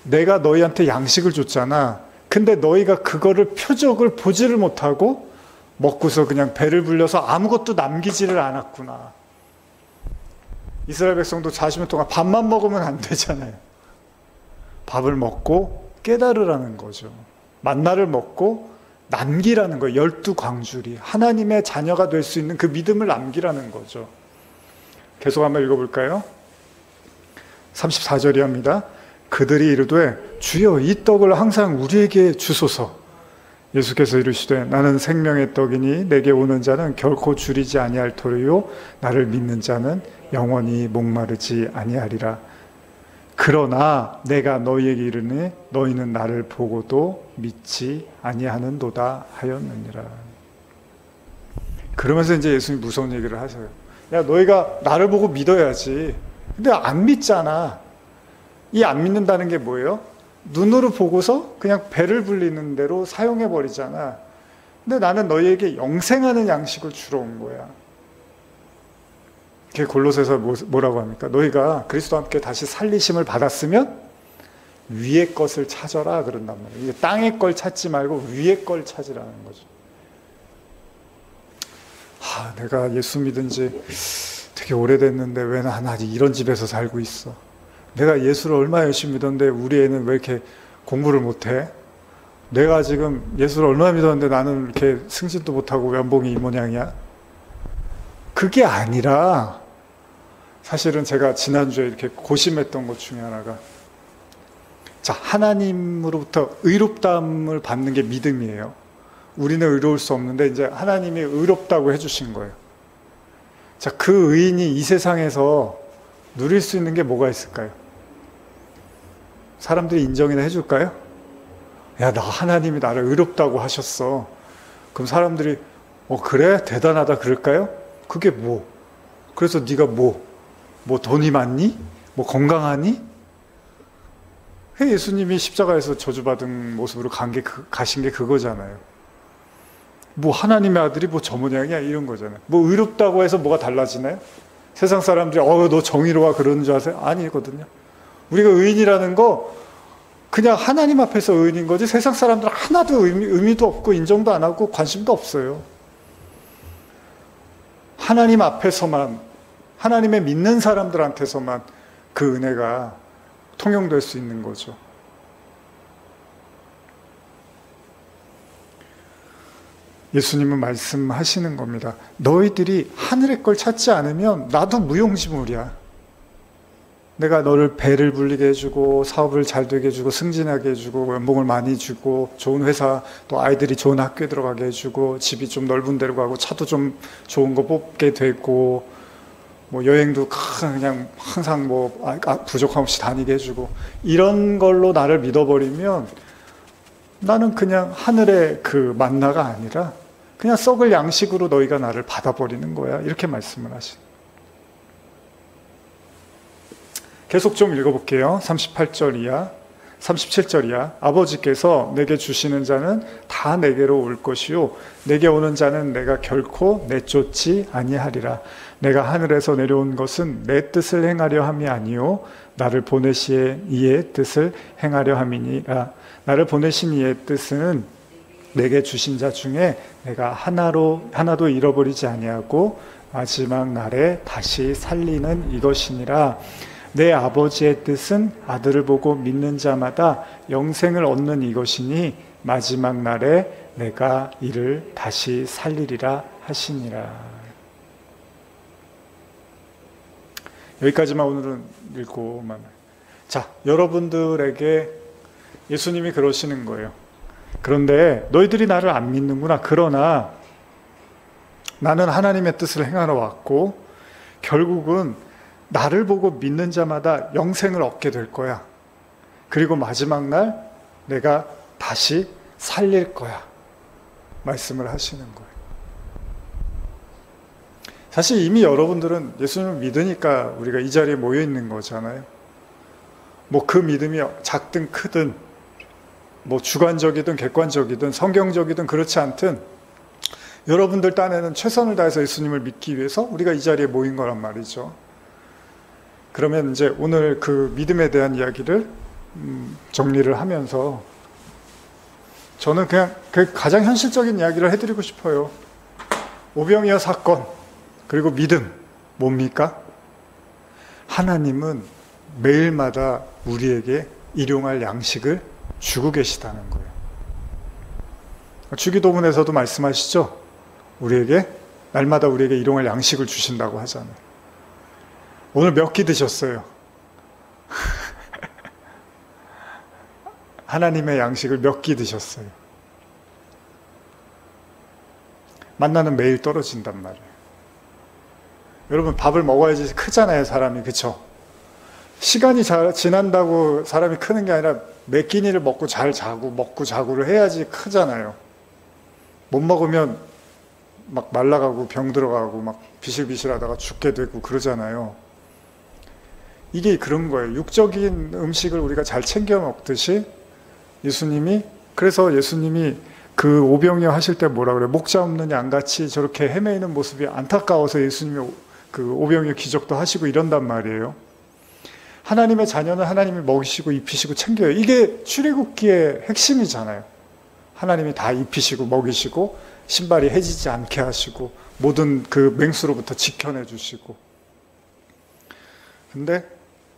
내가 너희한테 양식을 줬잖아. 근데 너희가 그거를 표적을 보지를 못하고 먹고서 그냥 배를 불려서 아무것도 남기지를 않았구나. 이스라엘 백성도 40년 동안 밥만 먹으면 안 되잖아요. 밥을 먹고 깨달으라는 거죠. 만나를 먹고 남기라는 거예요. 12광주리. 하나님의 자녀가 될 수 있는 그 믿음을 남기라는 거죠. 계속 한번 읽어볼까요? 34절이합니다. 그들이 이르되 주여 이 떡을 항상 우리에게 주소서. 예수께서 이르시되 나는 생명의 떡이니 내게 오는 자는 결코 줄이지 아니할 터이요 나를 믿는 자는 영원히 목마르지 아니하리라. 그러나 내가 너희에게 이르니 너희는 나를 보고도 믿지 아니하는도다 하였느니라. 그러면서 이제 예수님이 무서운 얘기를 하세요. 야, 너희가 나를 보고 믿어야지. 근데 안 믿잖아. 이 안 믿는다는 게 뭐예요? 눈으로 보고서 그냥 배를 불리는 대로 사용해 버리잖아. 근데 나는 너희에게 영생하는 양식을 주러 온 거야. 그게 골로새서 뭐라고 합니까? 너희가 그리스도와 함께 다시 살리심을 받았으면 위의 것을 찾아라 그런단 말이에요. 이게 땅의 걸 찾지 말고 위의 걸 찾으라는 거죠. 내가 예수 믿은 지 되게 오래됐는데 왜 난 아직 이런 집에서 살고 있어? 내가 예수를 얼마나 열심히 믿었는데 우리 애는 왜 이렇게 공부를 못해? 내가 지금 예수를 얼마나 믿었는데 나는 이렇게 승진도 못하고 연봉이 이 모양이야? 그게 아니라 사실은 제가 지난주에 이렇게 고심했던 것 중에 하나가, 자, 하나님으로부터 의롭다함을 받는 게 믿음이에요. 우리는 의로울 수 없는데 이제 하나님이 의롭다고 해주신 거예요. 자, 그 의인이 이 세상에서 누릴 수 있는 게 뭐가 있을까요? 사람들이 인정이나 해줄까요? 야, 하나님이 나를 의롭다고 하셨어. 그럼 사람들이 그래? 대단하다 그럴까요? 그게 뭐? 그래서 네가 뭐 돈이 많니? 뭐 건강하니? 예수님이 십자가에서 저주받은 모습으로 가신 게 그거잖아요. 뭐 하나님의 아들이 뭐 저 모양이야 이런 거잖아요. 뭐 의롭다고 해서 뭐가 달라지나요? 세상 사람들이 너 정의로워 그러는 줄 아세요? 아니거든요. 우리가 의인이라는 거 그냥 하나님 앞에서 의인인 거지 세상 사람들은 하나도 의미도 없고 인정도 안 하고 관심도 없어요. 하나님 앞에서만, 하나님의 믿는 사람들한테서만 그 은혜가 통용될 수 있는 거죠. 예수님은 말씀하시는 겁니다. 너희들이 하늘의 걸 찾지 않으면 나도 무용지물이야. 내가 너를 배를 불리게 해주고 사업을 잘 되게 해주고 승진하게 해주고 연봉을 많이 주고 좋은 회사, 또 아이들이 좋은 학교에 들어가게 해주고 집이 좀 넓은 데로 가고 차도 좀 좋은 거 뽑게 되고 뭐 여행도 그냥 항상 부족함 없이 다니게 해주고 이런 걸로 나를 믿어버리면 나는 그냥 하늘의 그 만나가 아니라 그냥 썩을 양식으로 너희가 나를 받아버리는 거야. 이렇게 말씀을 하시는. 계속 좀 읽어볼게요. 38절 이하, 37절 이하. 아버지께서 내게 주시는 자는 다 내게로 올 것이요 내게 오는 자는 내가 결코 내쫓지 아니하리라. 내가 하늘에서 내려온 것은 내 뜻을 행하려 함이 아니요 나를 보내신 이의 뜻을 행하려 함이니라. 나를 보내신 이의 뜻은 내게 주신 자 중에 내가 하나도 잃어버리지 아니하고 마지막 날에 다시 살리는 이것이니라. 내 아버지의 뜻은 아들을 보고 믿는 자마다 영생을 얻는 이것이니 마지막 날에 내가 이를 다시 살리리라 하시니라. 여기까지만 오늘은 읽고 자, 여러분들에게 예수님이 그러시는 거예요. 그런데 너희들이 나를 안 믿는구나. 그러나 나는 하나님의 뜻을 행하러 왔고 결국은 나를 보고 믿는 자마다 영생을 얻게 될 거야. 그리고 마지막 날 내가 다시 살릴 거야. 말씀을 하시는 거예요. 사실 이미 여러분들은 예수님을 믿으니까 우리가 이 자리에 모여 있는 거잖아요. 뭐 그 믿음이 작든 크든 뭐 주관적이든 객관적이든 성경적이든 그렇지 않든 여러분들 딴에는 최선을 다해서 예수님을 믿기 위해서 우리가 이 자리에 모인 거란 말이죠. 그러면 이제 오늘 그 믿음에 대한 이야기를 정리를 하면서 저는 그냥 그 가장 현실적인 이야기를 해드리고 싶어요. 오병이어 사건 그리고 믿음 뭡니까? 하나님은 매일마다 우리에게 일용할 양식을 주고 계시다는 거예요. 주기도문에서도 말씀하시죠. 우리에게 날마다 우리에게 일용할 양식을 주신다고 하잖아요. 오늘 몇 끼 드셨어요? 하나님의 양식을 몇 끼 드셨어요? 만나는 매일 떨어진단 말이에요. 여러분 밥을 먹어야지 크잖아요, 사람이. 그쵸? 시간이 지난다고 사람이 크는 게 아니라 몇 끼니를 먹고 잘 자고 먹고 자고를 해야지 크잖아요. 못 먹으면 막 말라가고 병 들어가고 막 비실비실하다가 죽게 되고 그러잖아요. 이게 그런 거예요. 육적인 음식을 우리가 잘 챙겨 먹듯이 그래서 예수님이 그 오병이어 하실 때 뭐라 그래요? 목자 없는 양같이 저렇게 헤매이는 모습이 안타까워서 예수님이 그 오병이어 기적도 하시고 이런단 말이에요. 하나님의 자녀는 하나님이 먹이시고 입히시고 챙겨요. 이게 출애굽기의 핵심이잖아요. 하나님이 다 입히시고 먹이시고 신발이 해지지 않게 하시고 모든 그 맹수로부터 지켜내 주시고. 근데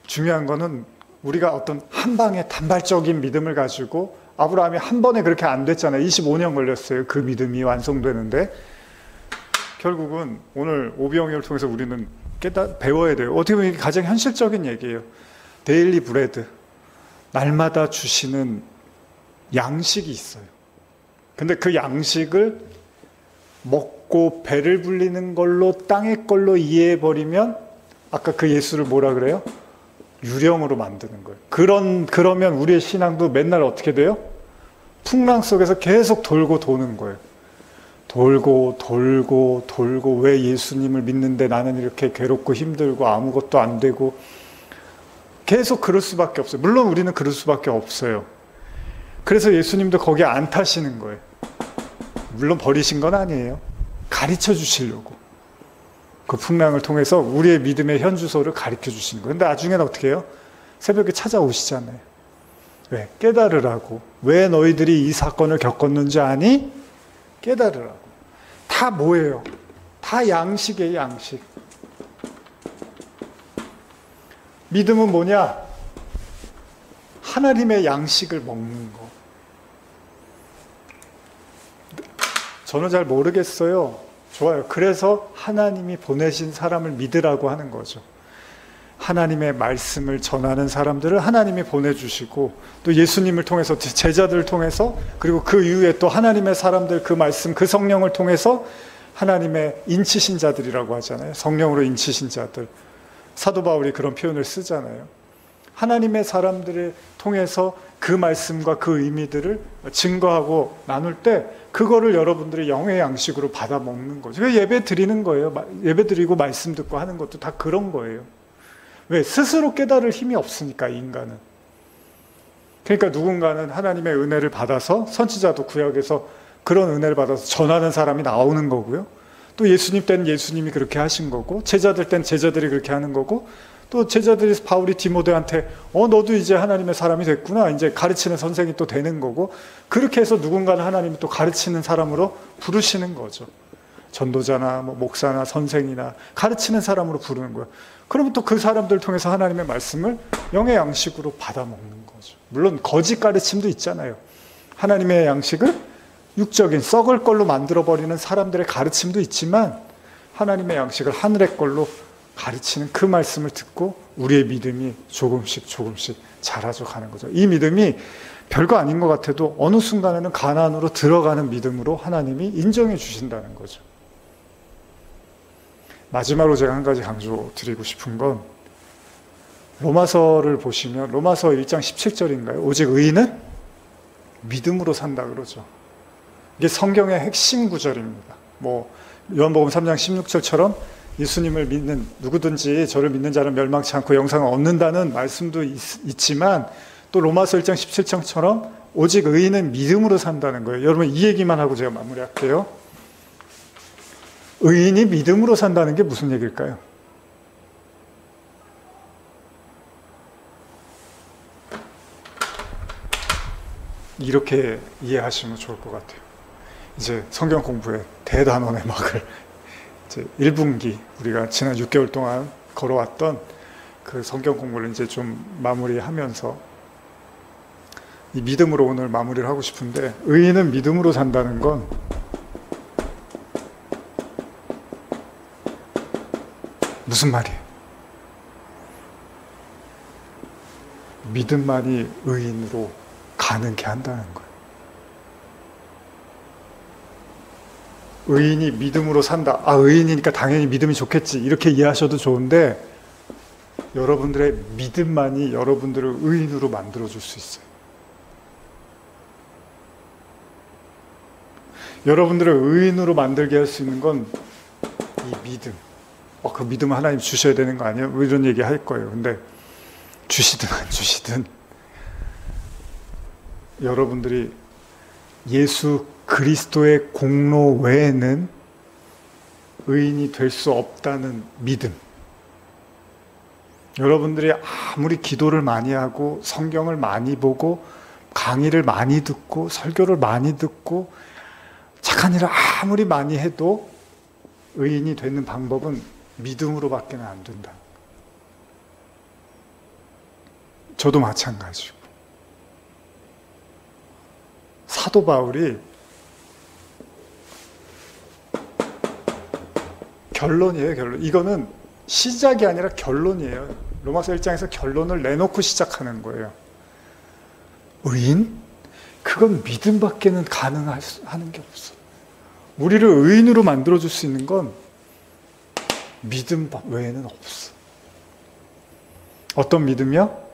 중요한 거는 우리가 어떤 한 방의 단발적인 믿음을 가지고 아브라함이 한 번에 그렇게 안 됐잖아요. 25년 걸렸어요. 그 믿음이 완성되는데 결국은 오늘 오병이어를 통해서 우리는 배워야 돼요. 어떻게 보면 이게 가장 현실적인 얘기예요. 데일리 브레드, 날마다 주시는 양식이 있어요. 근데 그 양식을 먹고 배를 불리는 걸로 땅의 걸로 이해해버리면 아까 그 예수를 뭐라 그래요? 유령으로 만드는 거예요. 그러면 우리의 신앙도 맨날 어떻게 돼요? 풍랑 속에서 계속 돌고 도는 거예요. 돌고 왜 예수님을 믿는데 나는 이렇게 괴롭고 힘들고 아무것도 안 되고 계속 그럴 수밖에 없어요. 물론 우리는 그럴 수밖에 없어요. 그래서 예수님도 거기에 안 타시는 거예요. 물론 버리신 건 아니에요. 가르쳐 주시려고. 그 풍랑을 통해서 우리의 믿음의 현주소를 가르쳐 주시는 거예요. 근데 나중에는 어떻게 해요? 새벽에 찾아오시잖아요. 왜? 깨달으라고. 왜 너희들이 이 사건을 겪었는지 아니? 깨달으라고. 다 뭐예요? 다 양식이에요, 양식. 믿음은 뭐냐? 하나님의 양식을 먹는 거. 저는 잘 모르겠어요. 좋아요. 그래서 하나님이 보내신 사람을 믿으라고 하는 거죠. 하나님의 말씀을 전하는 사람들을 하나님이 보내주시고 또 예수님을 통해서 제자들을 통해서 그리고 그 이후에 또 하나님의 사람들 그 말씀 그 성령을 통해서 하나님의 인치신 자들이라고 하잖아요. 성령으로 인치신 자들. 사도 바울이 그런 표현을 쓰잖아요. 하나님의 사람들을 통해서 그 말씀과 그 의미들을 증거하고 나눌 때 그거를 여러분들이 영의 양식으로 받아 먹는 거죠. 예배 드리는 거예요. 예배 드리고 말씀 듣고 하는 것도 다 그런 거예요. 왜? 스스로 깨달을 힘이 없으니까, 인간은. 그러니까 누군가는 하나님의 은혜를 받아서 선지자도 구약에서 그런 은혜를 받아서 전하는 사람이 나오는 거고요. 또 예수님 때는 예수님이 그렇게 하신 거고 제자들 때는 제자들이 그렇게 하는 거고 또 제자들이 바울이 디모데한테 너도 이제 하나님의 사람이 됐구나. 이제 가르치는 선생이 또 되는 거고, 그렇게 해서 누군가는 하나님이 또 가르치는 사람으로 부르시는 거죠. 전도자나 뭐 목사나 선생이나 가르치는 사람으로 부르는 거예요. 그러면 또 그 사람들 통해서 하나님의 말씀을 영의 양식으로 받아먹는 거죠. 물론 거짓 가르침도 있잖아요. 하나님의 양식을 육적인 썩을 걸로 만들어버리는 사람들의 가르침도 있지만, 하나님의 양식을 하늘의 걸로 가르치는 그 말씀을 듣고 우리의 믿음이 조금씩 자라져 가는 거죠. 이 믿음이 별거 아닌 것 같아도 어느 순간에는 가나안으로 들어가는 믿음으로 하나님이 인정해 주신다는 거죠. 마지막으로 제가 한 가지 강조드리고 싶은 건, 로마서를 보시면 로마서 1장 17절인가요? 오직 의인은 믿음으로 산다 그러죠. 이게 성경의 핵심 구절입니다. 뭐 요한복음 3장 16절처럼 예수님을 믿는 누구든지 저를 믿는 자는 멸망치 않고 영생을 얻는다는 말씀도 있지만, 또 로마서 1장 17절처럼 오직 의인은 믿음으로 산다는 거예요. 여러분, 이 얘기만 하고 제가 마무리할게요. 의인이 믿음으로 산다는 게 무슨 얘기일까요? 이렇게 이해하시면 좋을 것 같아요. 이제 성경 공부의 대단원의 막을 이제 1분기, 우리가 지난 6개월 동안 걸어왔던 그 성경 공부를 이제 좀 마무리하면서 이 믿음으로 오늘 마무리를 하고 싶은데, 의인은 믿음으로 산다는 건 무슨 말이에요? 믿음만이 의인으로 가능케 한다는 거예요. 의인이 믿음으로 산다. 의인이니까 당연히 믿음이 좋겠지. 이렇게 이해하셔도 좋은데, 여러분들의 믿음만이 여러분들을 의인으로 만들어줄 수 있어요. 여러분들을 의인으로 만들게 할 수 있는 건 이 믿음. 그 믿음을 하나님 주셔야 되는 거 아니에요? 뭐 이런 얘기 할 거예요. 근데 주시든 안 주시든 여러분들이 예수 그리스도의 공로 외에는 의인이 될 수 없다는 믿음. 여러분들이 아무리 기도를 많이 하고 성경을 많이 보고 강의를 많이 듣고 설교를 많이 듣고 착한 일을 아무리 많이 해도 의인이 되는 방법은 믿음으로밖에 안 된다. 저도 마찬가지고. 사도 바울이 결론이에요, 결론. 이거는 시작이 아니라 결론이에요. 로마서 1장에서 결론을 내놓고 시작하는 거예요. 의인? 그건 믿음밖에는 가능하는 게 없어. 우리를 의인으로 만들어줄 수 있는 건 믿음 외에는 없어. 어떤 믿음이요?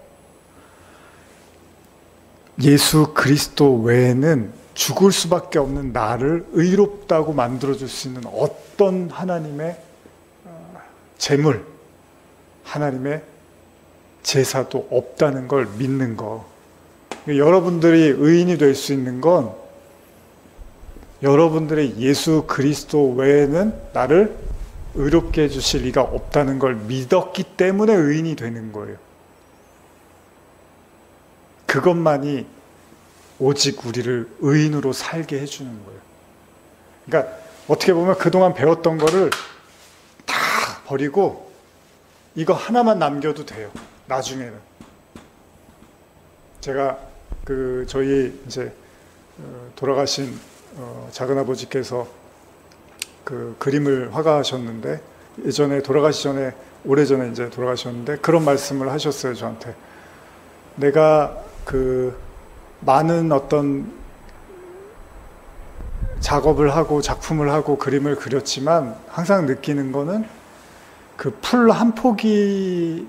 예수 그리스도 외에는 죽을 수밖에 없는 나를 의롭다고 만들어줄 수 있는 어떤 하나님의 재물, 하나님의 제사도 없다는 걸 믿는 거. 여러분들이 의인이 될 수 있는 건 여러분들의 예수 그리스도 외에는 나를 의롭게 해주실 리가 없다는 걸 믿었기 때문에 의인이 되는 거예요. 그것만이 오직 우리를 의인으로 살게 해주는 거예요. 그러니까 어떻게 보면 그동안 배웠던 거를 다 버리고 이거 하나만 남겨도 돼요. 나중에는. 제가 저희 이제 돌아가신 작은아버지께서 그 그림을 화가하셨는데, 예전에 돌아가시 전에, 오래전에 이제 돌아가셨는데 그런 말씀을 하셨어요, 저한테. 내가 많은 어떤 작업을 하고 작품을 하고 그림을 그렸지만 항상 느끼는 거는 그 풀 한 포기,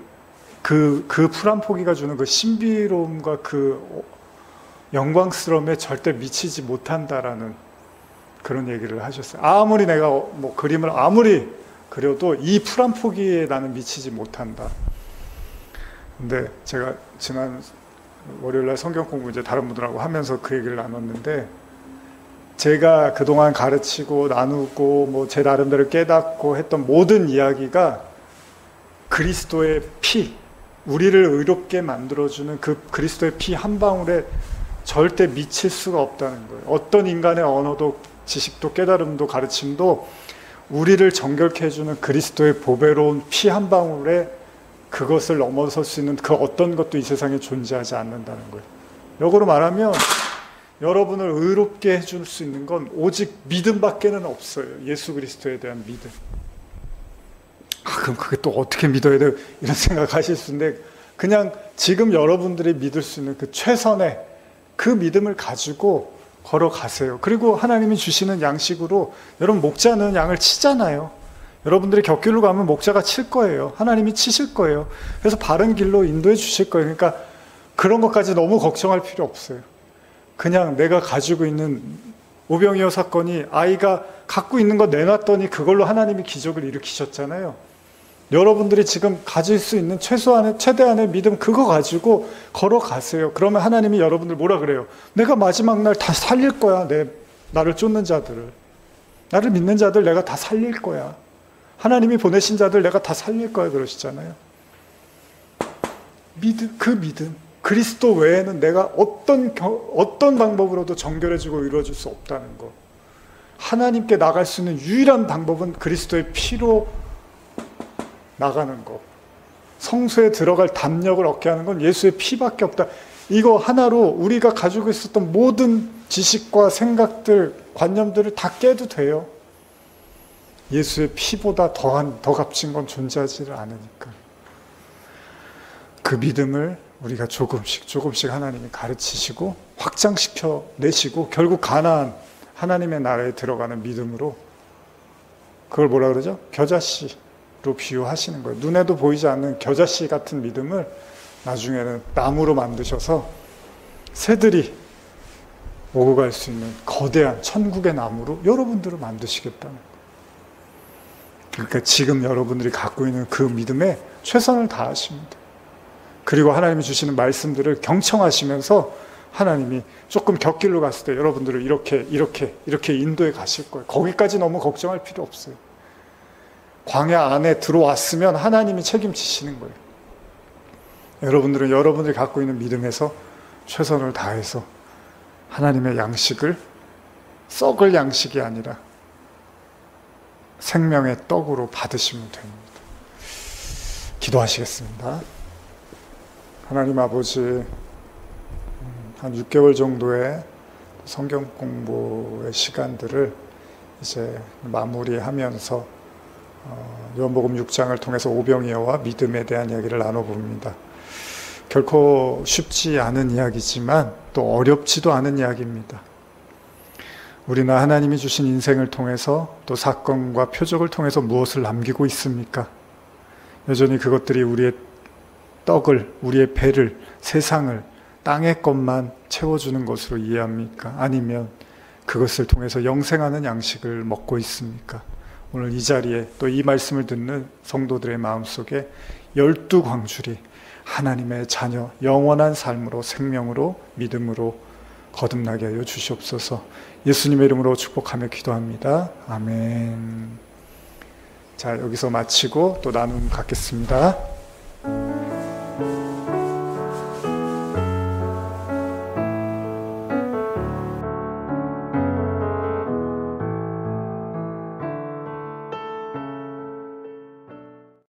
그 풀 한 포기가 주는 그 신비로움과 그 영광스러움에 절대 미치지 못한다라는 그런 얘기를 하셨어요. 아무리 내가 뭐 그림을 아무리 그려도 이 풀 한 포기에 나는 미치지 못한다. 근데 제가 지난 월요일날 성경 공부 이제 다른 분들하고 하면서 그 얘기를 나눴는데, 제가 그동안 가르치고 나누고 뭐 제 나름대로 깨닫고 했던 모든 이야기가 그리스도의 피, 우리를 의롭게 만들어주는 그 그리스도의 피 한 방울에 절대 미칠 수가 없다는 거예요. 어떤 인간의 언어도 지식도 깨달음도 가르침도 우리를 정결케 해주는 그리스도의 보배로운 피 한 방울에 그것을 넘어설 수 있는 그 어떤 것도 이 세상에 존재하지 않는다는 거예요. 역으로 말하면 여러분을 의롭게 해줄 수 있는 건 오직 믿음밖에는 없어요. 예수 그리스도에 대한 믿음. 그럼 그게 또 어떻게 믿어야 돼요? 이런 생각하실 수 있는데 그냥 지금 여러분들이 믿을 수 있는 그 최선의 그 믿음을 가지고 걸어가세요. 그리고 하나님이 주시는 양식으로 여러분 목자는 양을 치잖아요. 여러분들이 곁길로 가면 목자가 칠 거예요. 하나님이 치실 거예요. 그래서 바른 길로 인도해 주실 거예요. 그러니까 그런 것까지 너무 걱정할 필요 없어요. 그냥 내가 가지고 있는 오병이어 사건이 아이가 갖고 있는 거 내놨더니 그걸로 하나님이 기적을 일으키셨잖아요. 여러분들이 지금 가질 수 있는 최대한의 믿음 그거 가지고 걸어가세요. 그러면 하나님이 여러분들 뭐라 그래요? 내가 마지막 날 다 살릴 거야. 나를 쫓는 자들을. 나를 믿는 자들 내가 다 살릴 거야. 하나님이 보내신 자들 내가 다 살릴 거야 그러시잖아요. 그 믿음. 그리스도 외에는 내가 어떤 방법으로도 정결해지고 이루어질 수 없다는 거. 하나님께 나갈 수 있는 유일한 방법은 그리스도의 피로 나가는 거. 성소에 들어갈 담력을 얻게 하는 건 예수의 피밖에 없다. 이거 하나로 우리가 가지고 있었던 모든 지식과 생각들, 관념들을 다 깨도 돼요. 예수의 피보다 더 값진 건 존재하지를 않으니까. 그 믿음을 우리가 조금씩 하나님이 가르치시고 확장시켜 내시고 결국 가나안 하나님의 나라에 들어가는 믿음으로 그걸 뭐라 그러죠? 겨자씨로 비유하시는 거예요. 눈에도 보이지 않는 겨자씨 같은 믿음을 나중에는 나무로 만드셔서 새들이 오고 갈 수 있는 거대한 천국의 나무로 여러분들을 만드시겠다는 거예요. 그러니까 지금 여러분들이 갖고 있는 그 믿음에 최선을 다하십니다. 그리고 하나님이 주시는 말씀들을 경청하시면서 하나님이 조금 곁길로 갔을 때 여러분들을 이렇게 인도해 가실 거예요. 거기까지 너무 걱정할 필요 없어요. 광야 안에 들어왔으면 하나님이 책임지시는 거예요. 여러분들은 여러분들이 갖고 있는 믿음에서 최선을 다해서 하나님의 양식을 썩을 양식이 아니라 생명의 떡으로 받으시면 됩니다. 기도하시겠습니다. 하나님 아버지, 한 6개월 정도의 성경 공부의 시간들을 이제 마무리하면서 요한복음 6장을 통해서 오병이어와 믿음에 대한 이야기를 나눠봅니다. 결코 쉽지 않은 이야기지만 또 어렵지도 않은 이야기입니다. 우리나 하나님이 주신 인생을 통해서 또 사건과 표적을 통해서 무엇을 남기고 있습니까? 여전히 그것들이 우리의 떡을, 우리의 배를, 세상을, 땅의 것만 채워주는 것으로 이해합니까? 아니면 그것을 통해서 영생하는 양식을 먹고 있습니까? 오늘 이 자리에 또 이 말씀을 듣는 성도들의 마음속에 12광줄이 하나님의 자녀, 영원한 삶으로, 생명으로, 믿음으로 거듭나게 하여 주시옵소서. 예수님의 이름으로 축복하며 기도합니다. 아멘. 자, 여기서 마치고 또 나눔 갖겠습니다.